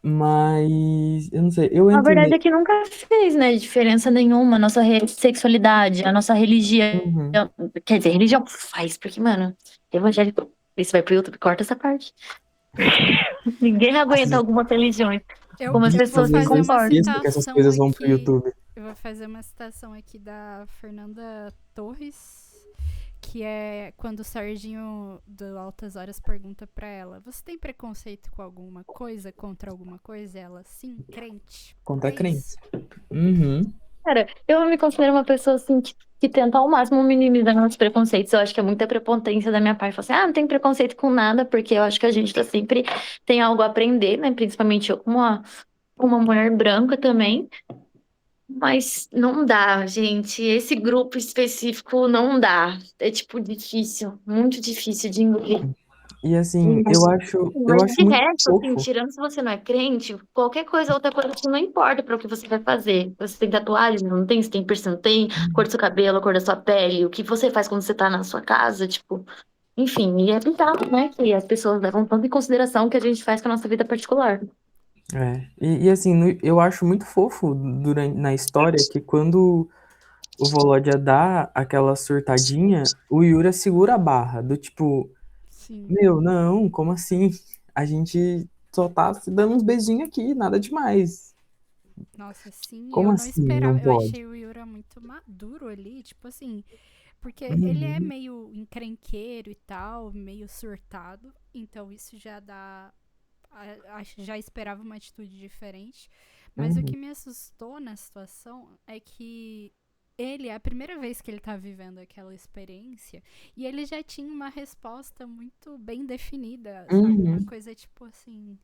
Mas, eu não sei, eu A entro verdade ne... é que nunca fez, né, diferença nenhuma a nossa sexualidade, a nossa religião. Uhum. Quer dizer, religião faz, porque, mano, evangélico. Isso vai pro YouTube, corta essa parte. Ninguém aguenta Às algumas religiões. Eu, Como as eu vezes, vou às pessoas se vezes eu fazer uma comportam. esqueço que essas citação coisas vão pro aqui. YouTube. Eu vou fazer uma citação aqui da Fernanda Torres, que é quando o Serginho do Altas Horas pergunta pra ela: Você tem preconceito com alguma coisa, contra alguma coisa? E ela, sim, crente. Conta É crente. isso. Uhum. Cara, eu me considero uma pessoa assim que tenta ao máximo minimizar meus preconceitos. Eu acho que é muita prepotência da minha parte. Falar assim, não tem preconceito com nada, porque eu acho que a gente tá sempre tem algo a aprender, né? Principalmente eu como uma mulher branca também. Mas não dá, gente. Esse grupo específico não dá. É tipo difícil, muito difícil de engolir. E assim, Mas eu acho de muito resto, assim, fofo. tirando se você não é crente, qualquer coisa, outra coisa que não importa para o que você vai fazer. Você tem tatuagem, não tem? Você tem piercing, não tem? Cor do seu cabelo, a cor da sua pele, o que você faz quando você tá na sua casa, tipo, enfim, e é bizarro, né? Que as pessoas levam tanto em consideração o que a gente faz com a nossa vida particular. E assim, eu acho muito fofo na história que quando o Volodya dá aquela surtadinha, o Yura segura a barra, do tipo, Sim. meu, não, como assim? A gente só tá se dando uns beijinhos aqui, nada demais. Nossa, sim, Como eu não assim? Não esperava. Eu pode? achei o Yura muito maduro ali, tipo assim, porque ele é Uhum, meio encrenqueiro e tal, meio surtado, então isso já dá. Já esperava uma atitude diferente. Mas o uhum, que me assustou na situação é que ele é a primeira vez que ele tá vivendo aquela experiência e ele já tinha uma resposta muito bem definida, sabe? Uma uhum. coisa tipo assim.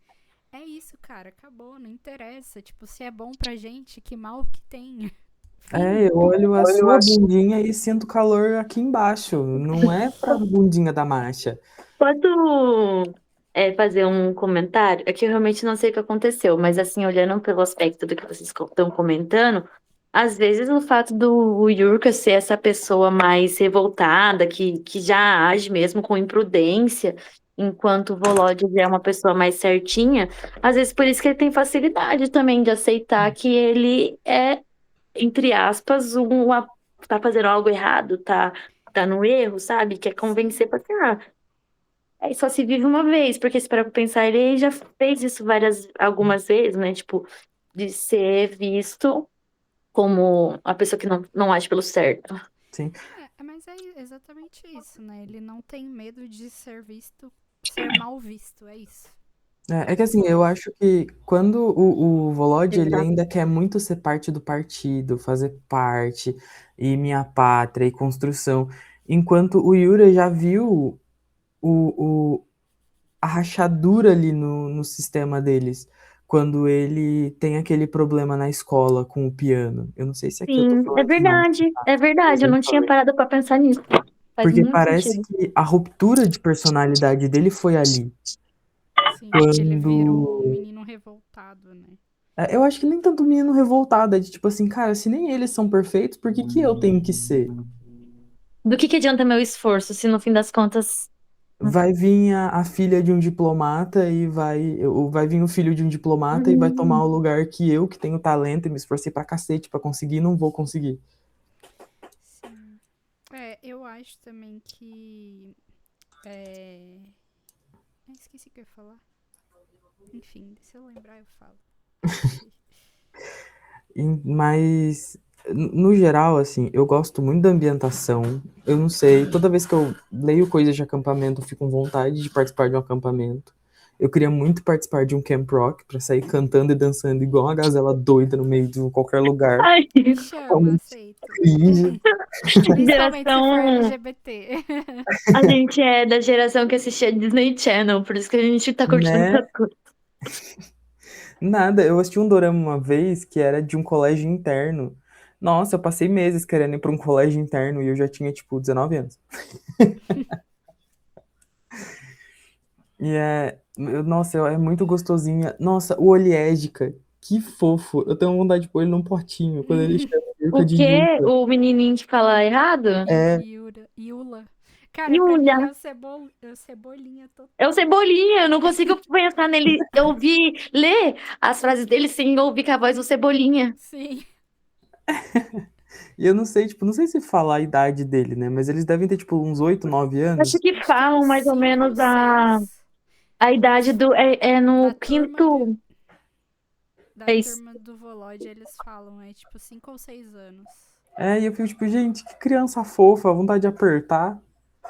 É isso, cara, acabou, não interessa. Tipo, se é bom pra gente, que mal que tem. Fim. Eu olho a Olha, eu sua acho. bundinha e sinto calor aqui embaixo. Não é pra bundinha da marcha. Posso fazer um comentário? É que eu realmente não sei o que aconteceu, mas assim, olhando pelo aspecto do que vocês estão comentando, às vezes o fato do Yurka ser essa pessoa mais revoltada, que já age mesmo com imprudência, enquanto o Volodya é uma pessoa mais certinha, às vezes por isso que ele tem facilidade também de aceitar que ele é, entre aspas, tá fazendo algo errado, tá no erro, sabe? Quer convencer Sim. para só se vive uma vez, porque se parar pra pensar, ele já fez isso algumas vezes, né? Tipo, de ser visto como a pessoa que não age pelo certo. Sim. Mas é exatamente isso, né? Ele não tem medo de ser visto, ser mal visto, é isso. É que assim, eu acho que quando o Volodya, ele Exato. ainda quer muito ser parte do partido, fazer parte, e minha pátria, e construção, enquanto o Yura já viu a rachadura ali no sistema deles, quando ele tem aquele problema na escola com o piano. Eu não sei se aqui eu tô Sim, é falando demais, verdade, tá? é Mas verdade. Eu eu não tinha falei. parado pra pensar nisso. Faz Porque muito parece sentido. que a ruptura de personalidade dele foi ali. Sim, que ele virou um Quando menino revoltado, né? Eu acho que nem tanto menino revoltado, é de tipo assim, cara, se nem eles são perfeitos, por que que eu tenho que ser? Do que adianta meu esforço se no fim das contas. Vai vir a filha de um diplomata e vai vir o filho de um diplomata e vai tomar o Hum, lugar que eu, que tenho talento e me esforcei pra cacete pra conseguir, não vou conseguir. Sim. Eu acho também que. É, Esqueci o que eu ia falar. Enfim, se eu lembrar, eu falo. Mas, no geral, assim, eu gosto muito da ambientação. Eu não sei, toda vez que eu leio coisas de acampamento, eu fico com vontade de participar de um acampamento. Eu queria muito participar de um Camp Rock pra sair cantando e dançando igual uma gazela doida no meio de qualquer lugar. Ai, Me chama, Totalmente aceito. cringe, Principalmente se for geração. LGBT. A gente é da geração que assistia Disney Channel, por isso que a gente tá curtindo né? essas coisas. Nada, eu assisti um dorama uma vez que era de um colégio interno. Nossa, eu passei meses querendo ir pra um colégio interno e eu já tinha, tipo, 19 anos. Nossa, é muito gostosinha. Nossa, o Oliédica, que fofo. Eu tenho vontade de pôr ele num potinho quando ele chama Yuka O de quê? Yuka. O menininho que fala errado? É, Yula. Cara, pra mim Yulia. ele é o cebolinha É o total. Cebolinha, eu não consigo pensar nele. Eu ouvi ler as frases dele sem ouvir com a voz do Cebolinha. Sim. e eu não sei, tipo, não sei se falar a idade dele, né? Mas eles devem ter, tipo, uns 8, 9 Acho anos. que Acho que é falam uns mais ou 5 ou menos seis a idade do. É da no turma do, quinto. da É isso. turma do Volod, eles falam, é tipo 5 ou 6 anos. E eu fico, tipo, gente, que criança fofa, vontade de apertar.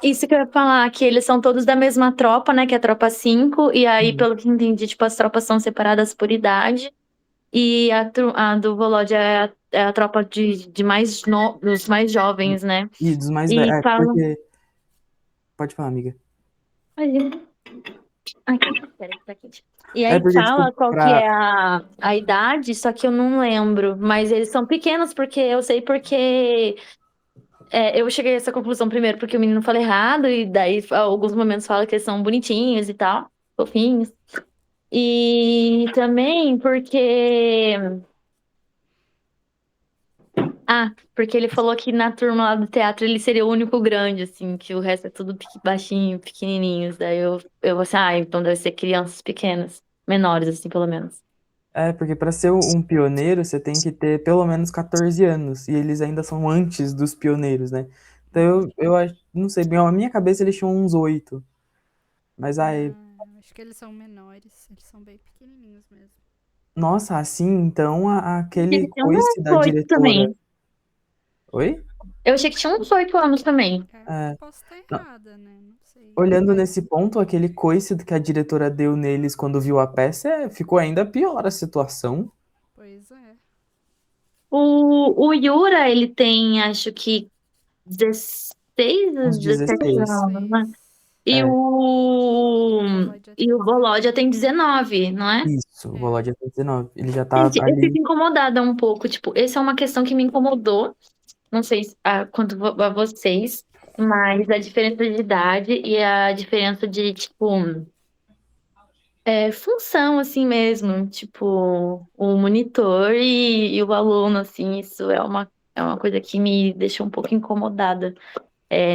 Isso que eu ia falar, que eles são todos da mesma tropa, né? Que é a tropa 5. E aí, Uhum. pelo que entendi, tipo, as tropas são separadas por idade. E a do Volod é a tropa de mais dos mais jovens, né? E dos mais velhos. E falam. Porque. Pode falar, amiga. Ai, peraí, tá quente. E É aí porque, tipo, fala qual que é a idade, só que eu não lembro. Mas eles são pequenos, porque eu sei porque eu cheguei a essa conclusão primeiro porque o menino fala errado, e daí alguns momentos fala que eles são bonitinhos e tal, fofinhos. E também porque. Porque ele falou que na turma lá do teatro ele seria o único grande, assim, que o resto é tudo baixinho, pequenininhos. Daí eu assim, então deve ser crianças pequenas, menores, assim, pelo menos. Porque para ser um pioneiro, você tem que ter pelo menos 14 anos, e eles ainda são antes dos pioneiros, né? Então eu acho, não sei, bem, na minha cabeça eles tinham uns 8. Mas aí, Não, acho que eles são menores. Eles são bem pequenininhos mesmo. nossa, assim, então aquele Ele tinha uns coice da 8 diretora. também. Oi? Eu achei que tinha uns 8 anos também. É, É, posso estar não, errada, né? Não sei. olhando nesse ponto, aquele coice que a diretora deu neles quando viu a peça, ficou ainda pior a situação. Pois é. O Yura, ele tem, acho que 16 ou Uns 17 16. anos, né? 16. E É, E o Volod já e tem o Volodya 19. tem 19, não é? isso, o É. Volodya tem 19. Ele já tá Gente, eu ali. fico incomodada um pouco. Tipo, essa é uma questão que me incomodou. Não sei quanto a vocês, mas a diferença de idade e a diferença de, tipo, função, assim mesmo. Tipo, o monitor e o aluno, assim, isso é uma coisa que me deixa um pouco incomodada.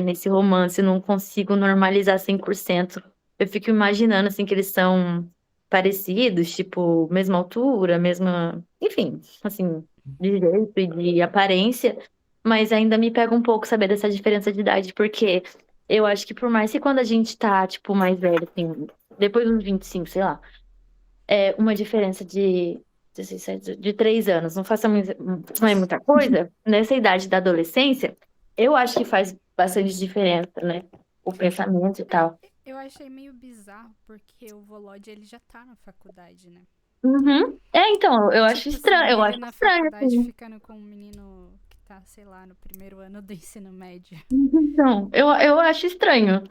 Nesse romance, eu não consigo normalizar 100%. Eu fico imaginando, assim, que eles são parecidos, tipo, mesma altura, mesma... Enfim, assim, de jeito e de aparência, mas ainda me pega um pouco saber dessa diferença de idade, porque eu acho que por mais que quando a gente tá, tipo, mais velho, assim, depois dos 25, sei lá, uma diferença de 17, de 3 anos, não é muita coisa, nessa idade da adolescência, eu acho que faz bastante diferença, né? O pensamento e tal. Eu achei meio bizarro porque o Volod ele já tá na faculdade, né? Uhum. Então, E tipo assim, eu ele acho na estranho, faculdade assim. ficando com um menino que tá, sei lá, no primeiro ano do ensino médio. Então, eu acho estranho.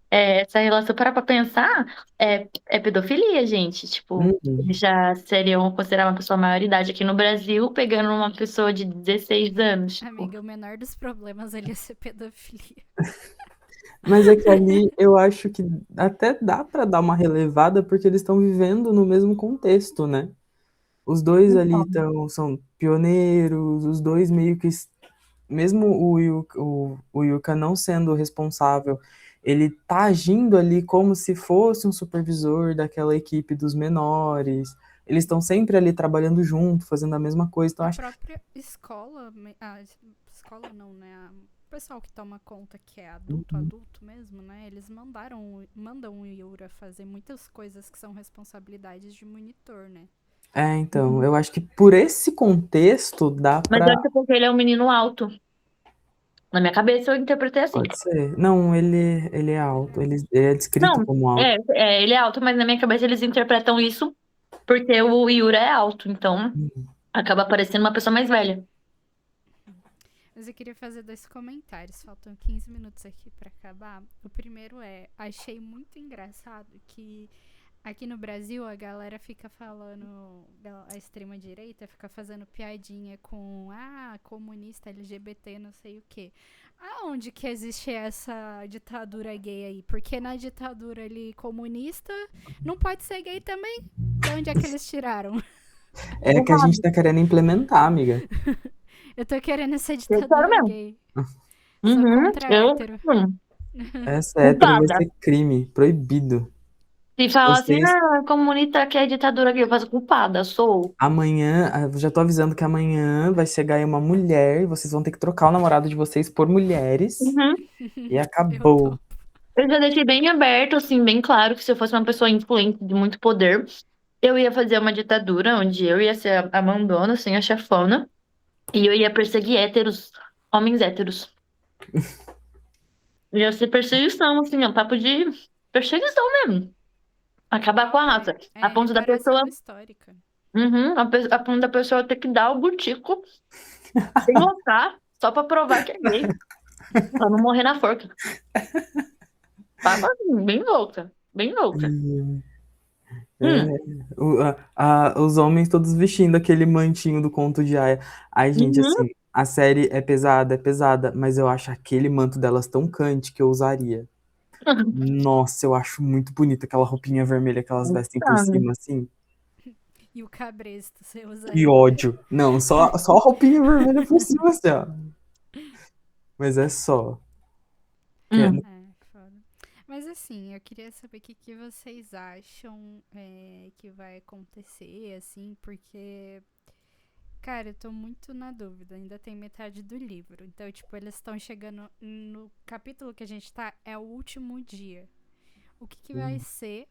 Essa relação, para pra pensar, é pedofilia, gente. Tipo, Uhum. eles já seriam considerados uma pessoa maior idade aqui no Brasil, pegando uma pessoa de 16 anos. Tipo, Amiga, o menor dos problemas ali ia ser pedofilia. Mas é que ali eu acho que até dá pra dar uma relevada porque eles estão vivendo no mesmo contexto, né? Os dois ali são pioneiros, os dois meio que, mesmo o Yuka não sendo responsável, ele tá agindo ali como se fosse um supervisor daquela equipe dos menores. Eles estão sempre ali trabalhando junto, fazendo a mesma coisa. Então A acho própria escola. A escola não, né? pessoal que toma conta que é adulto, adulto mesmo, né? Eles mandam o Yura fazer muitas coisas que são responsabilidades de monitor, né? Então, eu acho que por esse contexto dá Mas eu acho pra. que é porque ele é um menino alto. Na minha cabeça eu interpretei assim. Pode ser. Não, ele é alto. Ele é descrito Não, como alto. ele é alto, mas na minha cabeça eles interpretam isso porque o Yura é alto, então acaba parecendo uma pessoa mais velha. Mas eu queria fazer 2 comentários. Faltam 15 minutos aqui pra acabar. O primeiro é, achei muito engraçado que aqui no Brasil a galera fica falando, a extrema direita fica fazendo piadinha com comunista, LGBT, não sei o quê. Aonde que existe essa ditadura gay aí? Porque na ditadura ali comunista não pode ser gay também? De onde é que eles tiraram? É que a gente tá querendo implementar, amiga. Eu tô querendo essa Eu quero ditadura mesmo. gay. Sou Uhum, contra hétero. Essa hétero vai culpada. ser crime, proibido. Se falar assim, Vocês, comunista que é ditadura aqui, eu faço culpada, sou. amanhã, eu já tô avisando que amanhã vai chegar aí uma mulher e vocês vão ter que trocar o namorado de vocês por mulheres. Uhum. E Eu acabou. tô. Eu já deixei bem aberto, assim, bem claro que se eu fosse uma pessoa influente de muito poder, eu ia fazer uma ditadura onde eu ia ser a mandona, assim, a chefona, e eu ia perseguir héteros, homens héteros. Ia ser perseguição, assim, é um papo de perseguição mesmo. Acabar com a raça. A ponto da pessoa. Reparação histórica. Uhum, a ponto da pessoa ter que dar o butico sem loucar, só pra provar que é gay, pra não morrer na forca. Tava assim, bem louca, bem louca. É, Hum, os homens todos vestindo aquele mantinho do conto de Aia. Ai, gente, uhum. assim, a série é pesada, mas eu acho aquele manto delas tão cante que eu usaria. Nossa, eu acho muito bonita aquela roupinha vermelha que elas vestem por Sabe? cima, assim. E o cabresto, você Que usaria. ódio. Não, só a roupinha vermelha por cima, assim, ó. Mas é só. Que é- Hum. É, foda. Mas assim, eu queria saber o que vocês acham que vai acontecer, assim, porque, cara, eu tô muito na dúvida. Ainda tem metade do livro. Então, tipo, eles estão chegando no capítulo que a gente tá, é o último dia. O que vai ser?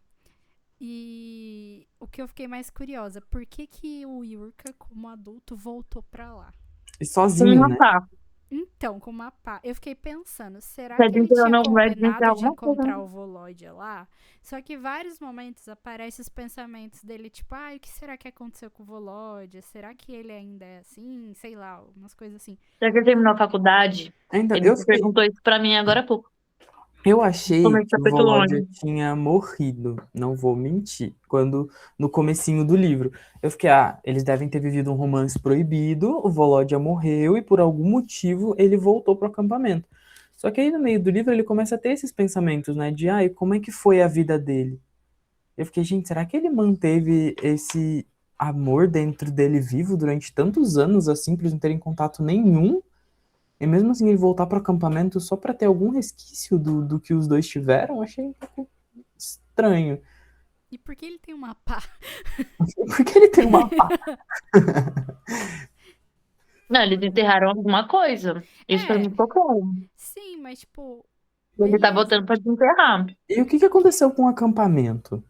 E o que eu fiquei mais curiosa, por que o Yurka, como adulto, voltou pra lá? E Com sozinho, uma né? pá. Então, com uma pá, eu fiquei pensando, será Vai que ele tinha desenterrar combinado de alguma coisa, encontrar né? o Volodya lá? Só que em vários momentos aparecem os pensamentos dele, tipo, o que será que aconteceu com o Volodya? Será que ele ainda é assim? Sei lá, umas coisas assim. Já que ele terminou a faculdade, Então, ele perguntou isso pra mim agora há pouco. eu achei Começo do que o capítulo Volodya 11. tinha morrido, não vou mentir, quando no comecinho do livro. Eu fiquei, eles devem ter vivido um romance proibido, o Volodya morreu e por algum motivo ele voltou pro acampamento. Só que aí no meio do livro ele começa a ter esses pensamentos, né, de, e como é que foi a vida dele? Eu fiquei, gente, será que ele manteve esse amor dentro dele vivo durante tantos anos assim, pra eles não terem contato nenhum? E mesmo assim, ele voltar para o acampamento só para ter algum resquício do que os dois tiveram, achei um pouco estranho. E por que ele tem uma pá? Porque ele tem uma pá. Não, eles enterraram alguma coisa. Isso pra mim É, ficou claro. sim, mas tipo, Ele tá beleza. voltando pra desenterrar. E o que que aconteceu com o acampamento?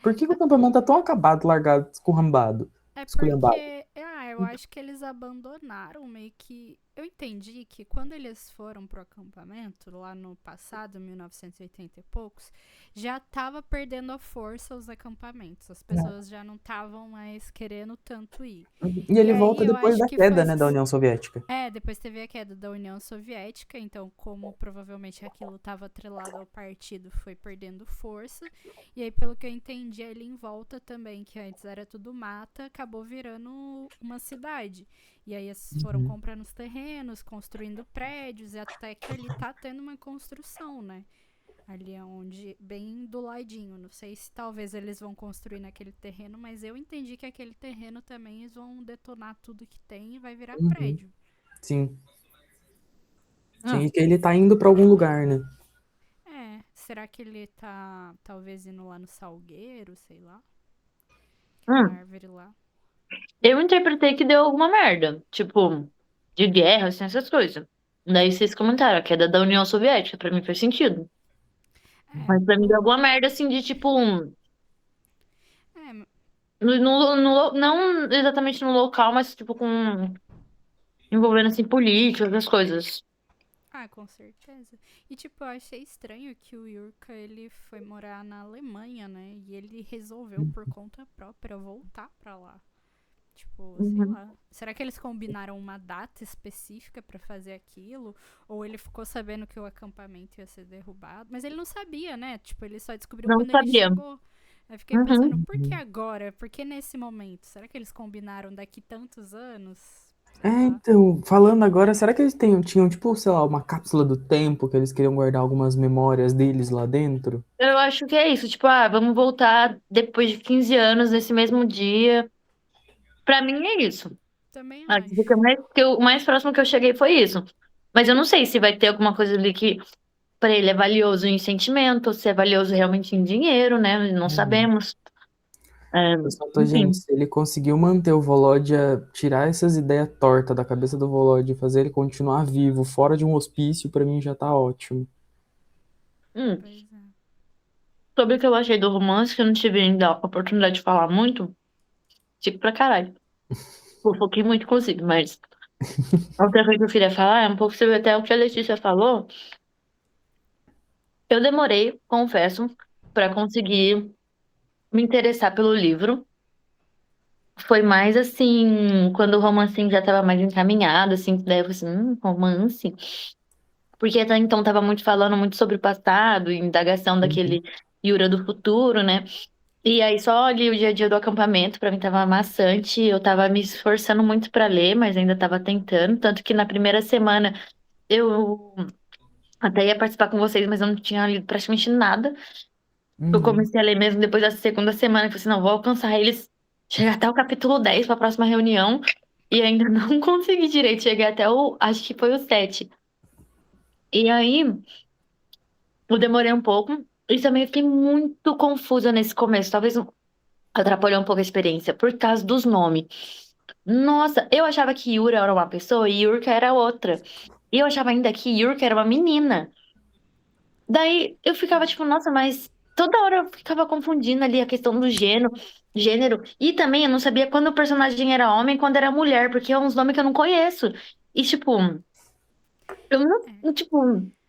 Por que que o acampamento tá tão acabado, largado, escurrambado, É esculhambado? porque, eu acho que eles abandonaram meio que. Eu entendi que quando eles foram pro acampamento, lá no passado, 1980 e poucos, já tava perdendo a força os acampamentos. As pessoas já não estavam mais querendo tanto ir. E E ele aí volta eu depois acho da que queda, foi. né, da União Soviética. Depois teve a queda da União Soviética, então, como provavelmente aquilo estava atrelado ao partido, foi perdendo força. E aí, pelo que eu entendi, ali em volta também, que antes era tudo mata, acabou virando uma cidade. E aí eles foram comprando os terrenos, construindo prédios, e até que ali tá tendo uma construção, né? Ali é onde, bem do ladinho. Não sei se talvez eles vão construir naquele terreno, mas eu entendi que aquele terreno também eles vão detonar tudo que tem e vai virar Uhum. prédio. Sim. Sim, Hum, e que ele tá indo pra algum lugar, né? Será que ele tá talvez indo lá no Salgueiro, sei lá? Aquela hum. árvore lá. Eu interpretei que deu alguma merda. Tipo, de guerra, assim, essas coisas. Daí vocês comentaram, a queda da União Soviética, pra mim faz sentido. É, Mas pra mim deu o, alguma merda assim de tipo. é, Não exatamente no local, mas tipo com. Envolvendo assim política, essas coisas. com certeza. E tipo, eu achei estranho que o Yurka ele foi morar na Alemanha, né? E ele resolveu por conta própria voltar pra lá. Tipo, sei Uhum. lá. Será que eles combinaram uma data específica pra fazer aquilo? Ou ele ficou sabendo que o acampamento ia ser derrubado? Mas ele não sabia, né? Tipo, ele só descobriu Não quando ele sabia. chegou. Aí fiquei pensando, Uhum. por que agora? Por que nesse momento? Será que eles combinaram daqui tantos anos? É, Sei lá. então, falando agora, será que eles tinham, tipo, sei lá, uma cápsula do tempo que eles queriam guardar algumas memórias deles lá dentro? Eu acho que é isso, tipo, vamos voltar depois de 15 anos, nesse mesmo dia. Pra mim é isso. Também Acho que acho. o mais próximo que eu cheguei foi isso. Mas eu não sei se vai ter alguma coisa ali que pra ele é valioso em sentimento, ou se é valioso realmente em dinheiro, né? Não Uhum. sabemos. É, Eu só tô, gente, enfim. se ele conseguiu manter o Volodya, tirar essas ideias tortas da cabeça do Volodya e fazer ele continuar vivo, fora de um hospício, pra mim já tá ótimo. Hum. Pois é. Sobre o que eu achei do romance, que eu não tive ainda a oportunidade de falar muito, fico pra caralho. Fofoquei muito consigo, mas a outra coisa que eu queria falar é um pouco sobre até o que a Letícia falou. Eu demorei, confesso, pra conseguir me interessar pelo livro. Foi mais assim, quando o romance já tava mais encaminhado, assim, daí eu falei assim, romance. Porque até então tava muito falando muito sobre o passado, indagação Uhum. daquele Yura do futuro, né? E aí só ali o dia a dia do acampamento pra mim tava maçante, eu tava me esforçando muito pra ler, mas ainda tava tentando, tanto que na primeira semana eu até ia participar com vocês, mas eu não tinha lido praticamente nada. Eu Uhum. comecei a ler mesmo depois da segunda semana, eu falei assim, não, vou alcançar eles, chegar até o capítulo 10 pra próxima reunião, e ainda não consegui direito, cheguei até acho que foi o 7. E aí eu demorei um pouco, e também fiquei muito confusa nesse começo, talvez atrapalhou um pouco a experiência, por causa dos nomes. Nossa, eu achava que Yura era uma pessoa e Yurka era outra. E eu achava ainda que Yurka era uma menina. Daí eu ficava tipo, nossa, mas toda hora eu ficava confundindo ali a questão do gênero. E também eu não sabia quando o personagem era homem e quando era mulher, porque é uns nomes que eu não conheço. E tipo, eu É. não, tipo,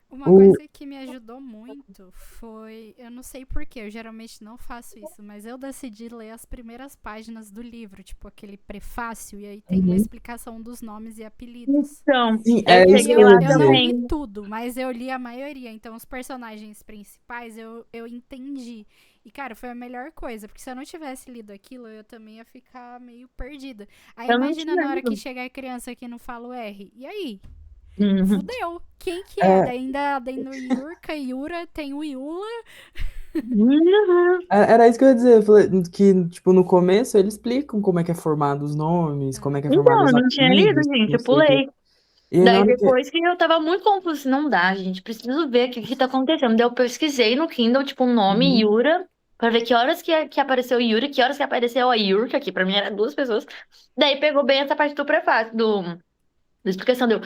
Uma O... coisa que me ajudou muito foi. Eu não sei porquê, eu geralmente não faço isso, mas eu decidi ler as primeiras páginas do livro, tipo aquele prefácio, e aí tem uma Uhum. explicação dos nomes e apelidos. então, Sim, eu é E isso aí que cheguei eu lá ia eu não dizer. li também. tudo, mas eu li a maioria. Então os personagens principais eu entendi. E, cara, foi a melhor coisa, porque se eu não tivesse lido aquilo, eu também ia ficar meio perdida. Aí Eu não imagina tinha na hora que lido. chegar a criança que não fala o R. E aí? Uhum. Fudeu. Quem que é? É, Daí ainda no Yurka, Yura, tem o Yula. Uhum. era isso que eu ia dizer. Eu falei que, tipo, no começo eles explicam como é que é formado os nomes, como é que é formado Então, os eu não tinha lido, apelidos, gente, não eu sei o quê. pulei. E aí, na Daí hora que. depois que eu tava muito confusa, assim, não dá, gente, preciso ver o que que tá acontecendo. Daí eu pesquisei no Kindle, tipo, o nome Uhum, Yura, pra ver que horas que apareceu Yura, que horas que apareceu a Yurka, que pra mim era duas pessoas. Daí pegou bem essa parte do prefácio, da explicação, deu.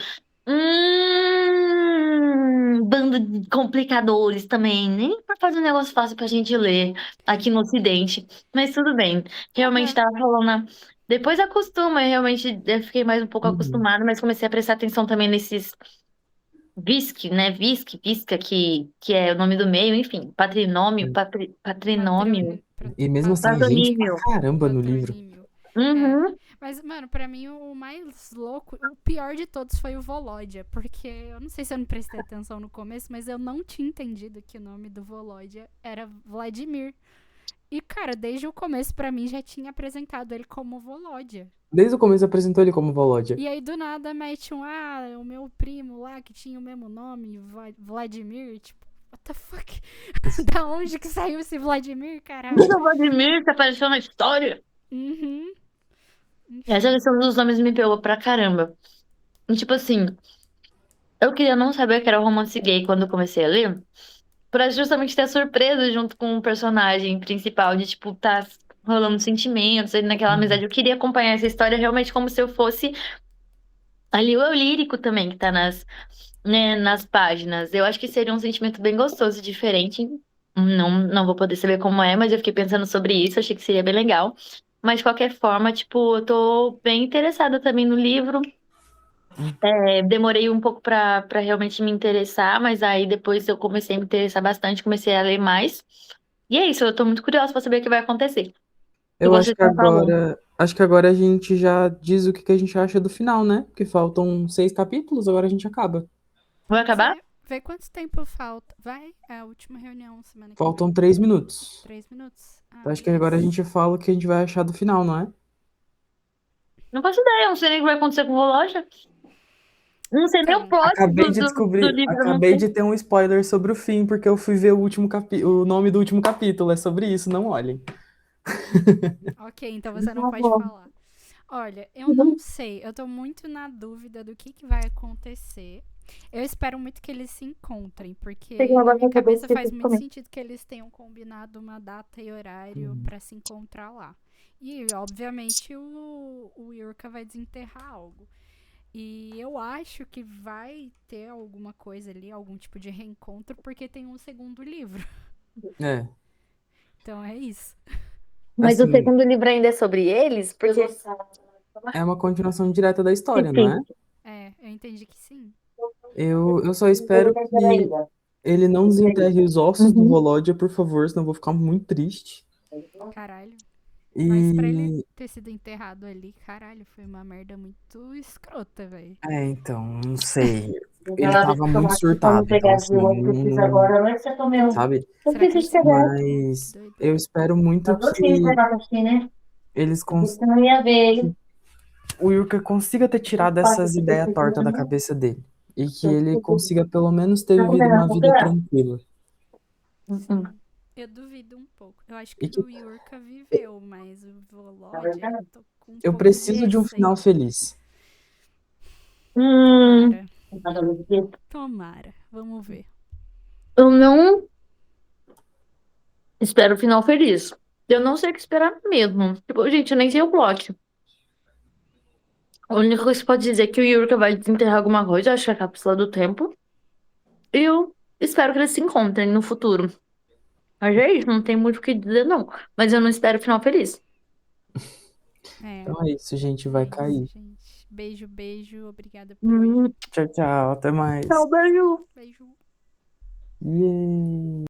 Bando de complicadores também. Nem pra fazer um negócio fácil pra gente ler aqui no Ocidente. Mas tudo bem. Realmente Aham. tava falando. Depois acostuma, realmente eu fiquei mais um pouco uhum, acostumada, mas comecei a prestar atenção também nesses VISC, né? VISC, VISCA, que é o nome do meio, enfim, patrinômio, uhum. patrinômio, E mesmo assim, é gente pra patronímio. caramba no livro. Patronímio. É. Uhum. Mas, mano, pra mim o mais louco, o pior de todos foi o Volodya. Porque eu não sei se eu não prestei atenção no começo, mas eu não tinha entendido que o nome do Volodya era Vladimir. E, cara, desde o começo, pra mim, já tinha apresentado ele como Volodya. Desde o começo apresentou ele como Volodya. E aí, do nada, mete o meu primo lá, que tinha o mesmo nome, Vladimir, tipo, what the fuck? Da onde que saiu esse Vladimir, caralho? O Vladimir que apareceu na história. Uhum, Essa enfim. questão dos nomes me pegou pra caramba. E, tipo assim, eu queria não saber que era romance gay quando eu comecei a ler, pra justamente ter a surpresa junto com o personagem principal, de, tipo, tá rolando sentimentos ali naquela amizade. Uhum. Eu queria acompanhar essa história realmente como se eu fosse Ali o eu lírico também, que tá né, nas páginas. Eu acho que seria um sentimento bem gostoso e diferente. Não vou poder saber como é, mas eu fiquei pensando sobre isso, achei que seria bem legal. Mas de qualquer forma, tipo, eu tô bem interessada também no livro. Demorei um pouco pra realmente me interessar, mas aí depois eu comecei a me interessar bastante, comecei a ler mais. E é isso, eu tô muito curiosa pra saber o que vai acontecer. Que Eu você já falou. acho que agora a gente já diz o que que a gente acha do final, né? Porque faltam 6 capítulos, agora a gente acaba. Vai Pode acabar? ser. Vê quanto tempo falta. Vai, é a última reunião semana que Faltam vem. 3 minutos. 3 minutos? Ah, Então, acho que agora a beleza. gente fala o que a gente vai achar do final, não é? Não faço ideia, não sei nem o que vai acontecer com o relógio. Não sei nem o Então, plot do livro, eu não Acabei sei. de ter um spoiler sobre o fim, porque eu fui ver o nome do último capítulo. É sobre isso, não olhem. ok, então você não pode falar. Olha, eu não sei. Eu tô muito na dúvida do que vai acontecer. Eu espero muito que eles se encontrem, porque na minha cabeça faz muito sentido que eles tenham combinado uma data e horário pra se encontrar lá. E, obviamente, o Yurka vai desenterrar algo. E eu acho que vai ter alguma coisa ali, algum tipo de reencontro, porque tem um segundo livro. É, Então é isso. Mas o assim, segundo livro ainda é sobre eles? Porque. é uma continuação direta da história, não Sim. é? É, eu entendi que sim. Eu só espero que ele não desenterre os ossos do Uhum. Volodya, por favor, senão eu vou ficar muito triste. Caralho. Mas pra ele E. ter sido enterrado ali, caralho, foi uma merda muito escrota, velho. É, então, não sei. Ele Ela tava muito tomar pra não surtado, então, pegar de assim, outro que eu fiz agora, não é que você comeu. sabe? Eu Será que esqueci ele de se pegar. matou? Que Mas eu doideira. espero muito Mas você que pegar assim, né? eles cons Você não ia ver. que o Yurka consiga ter tirado Passa essas esse ideias aqui, tortas da né? cabeça dele. E que ele consiga pelo menos ter Não, vivido uma não, vida não. tranquila. Uhum. Eu duvido um pouco. Eu acho E que que o Yurka viveu, mas o Volodya, eu tô com um eu pouco de preciso de um final receio. feliz. Hum, Tomara. Tomara. Vamos ver. eu não espero o final feliz. Eu não sei o que esperar mesmo. Tipo, gente, eu nem sei o plot. A única coisa que pode dizer é que o Yurika vai desenterrar alguma coisa, eu acho que é a cápsula do tempo. E eu espero que eles se encontrem no futuro. Mas é isso, não tem muito o que dizer, não. Mas eu não espero o final feliz. É, Então é isso, gente, vai é isso, cair. gente. Beijo, beijo. Obrigada por hoje. Hum, Tchau, tchau, até mais. tchau, beijo. Beijo. Yay!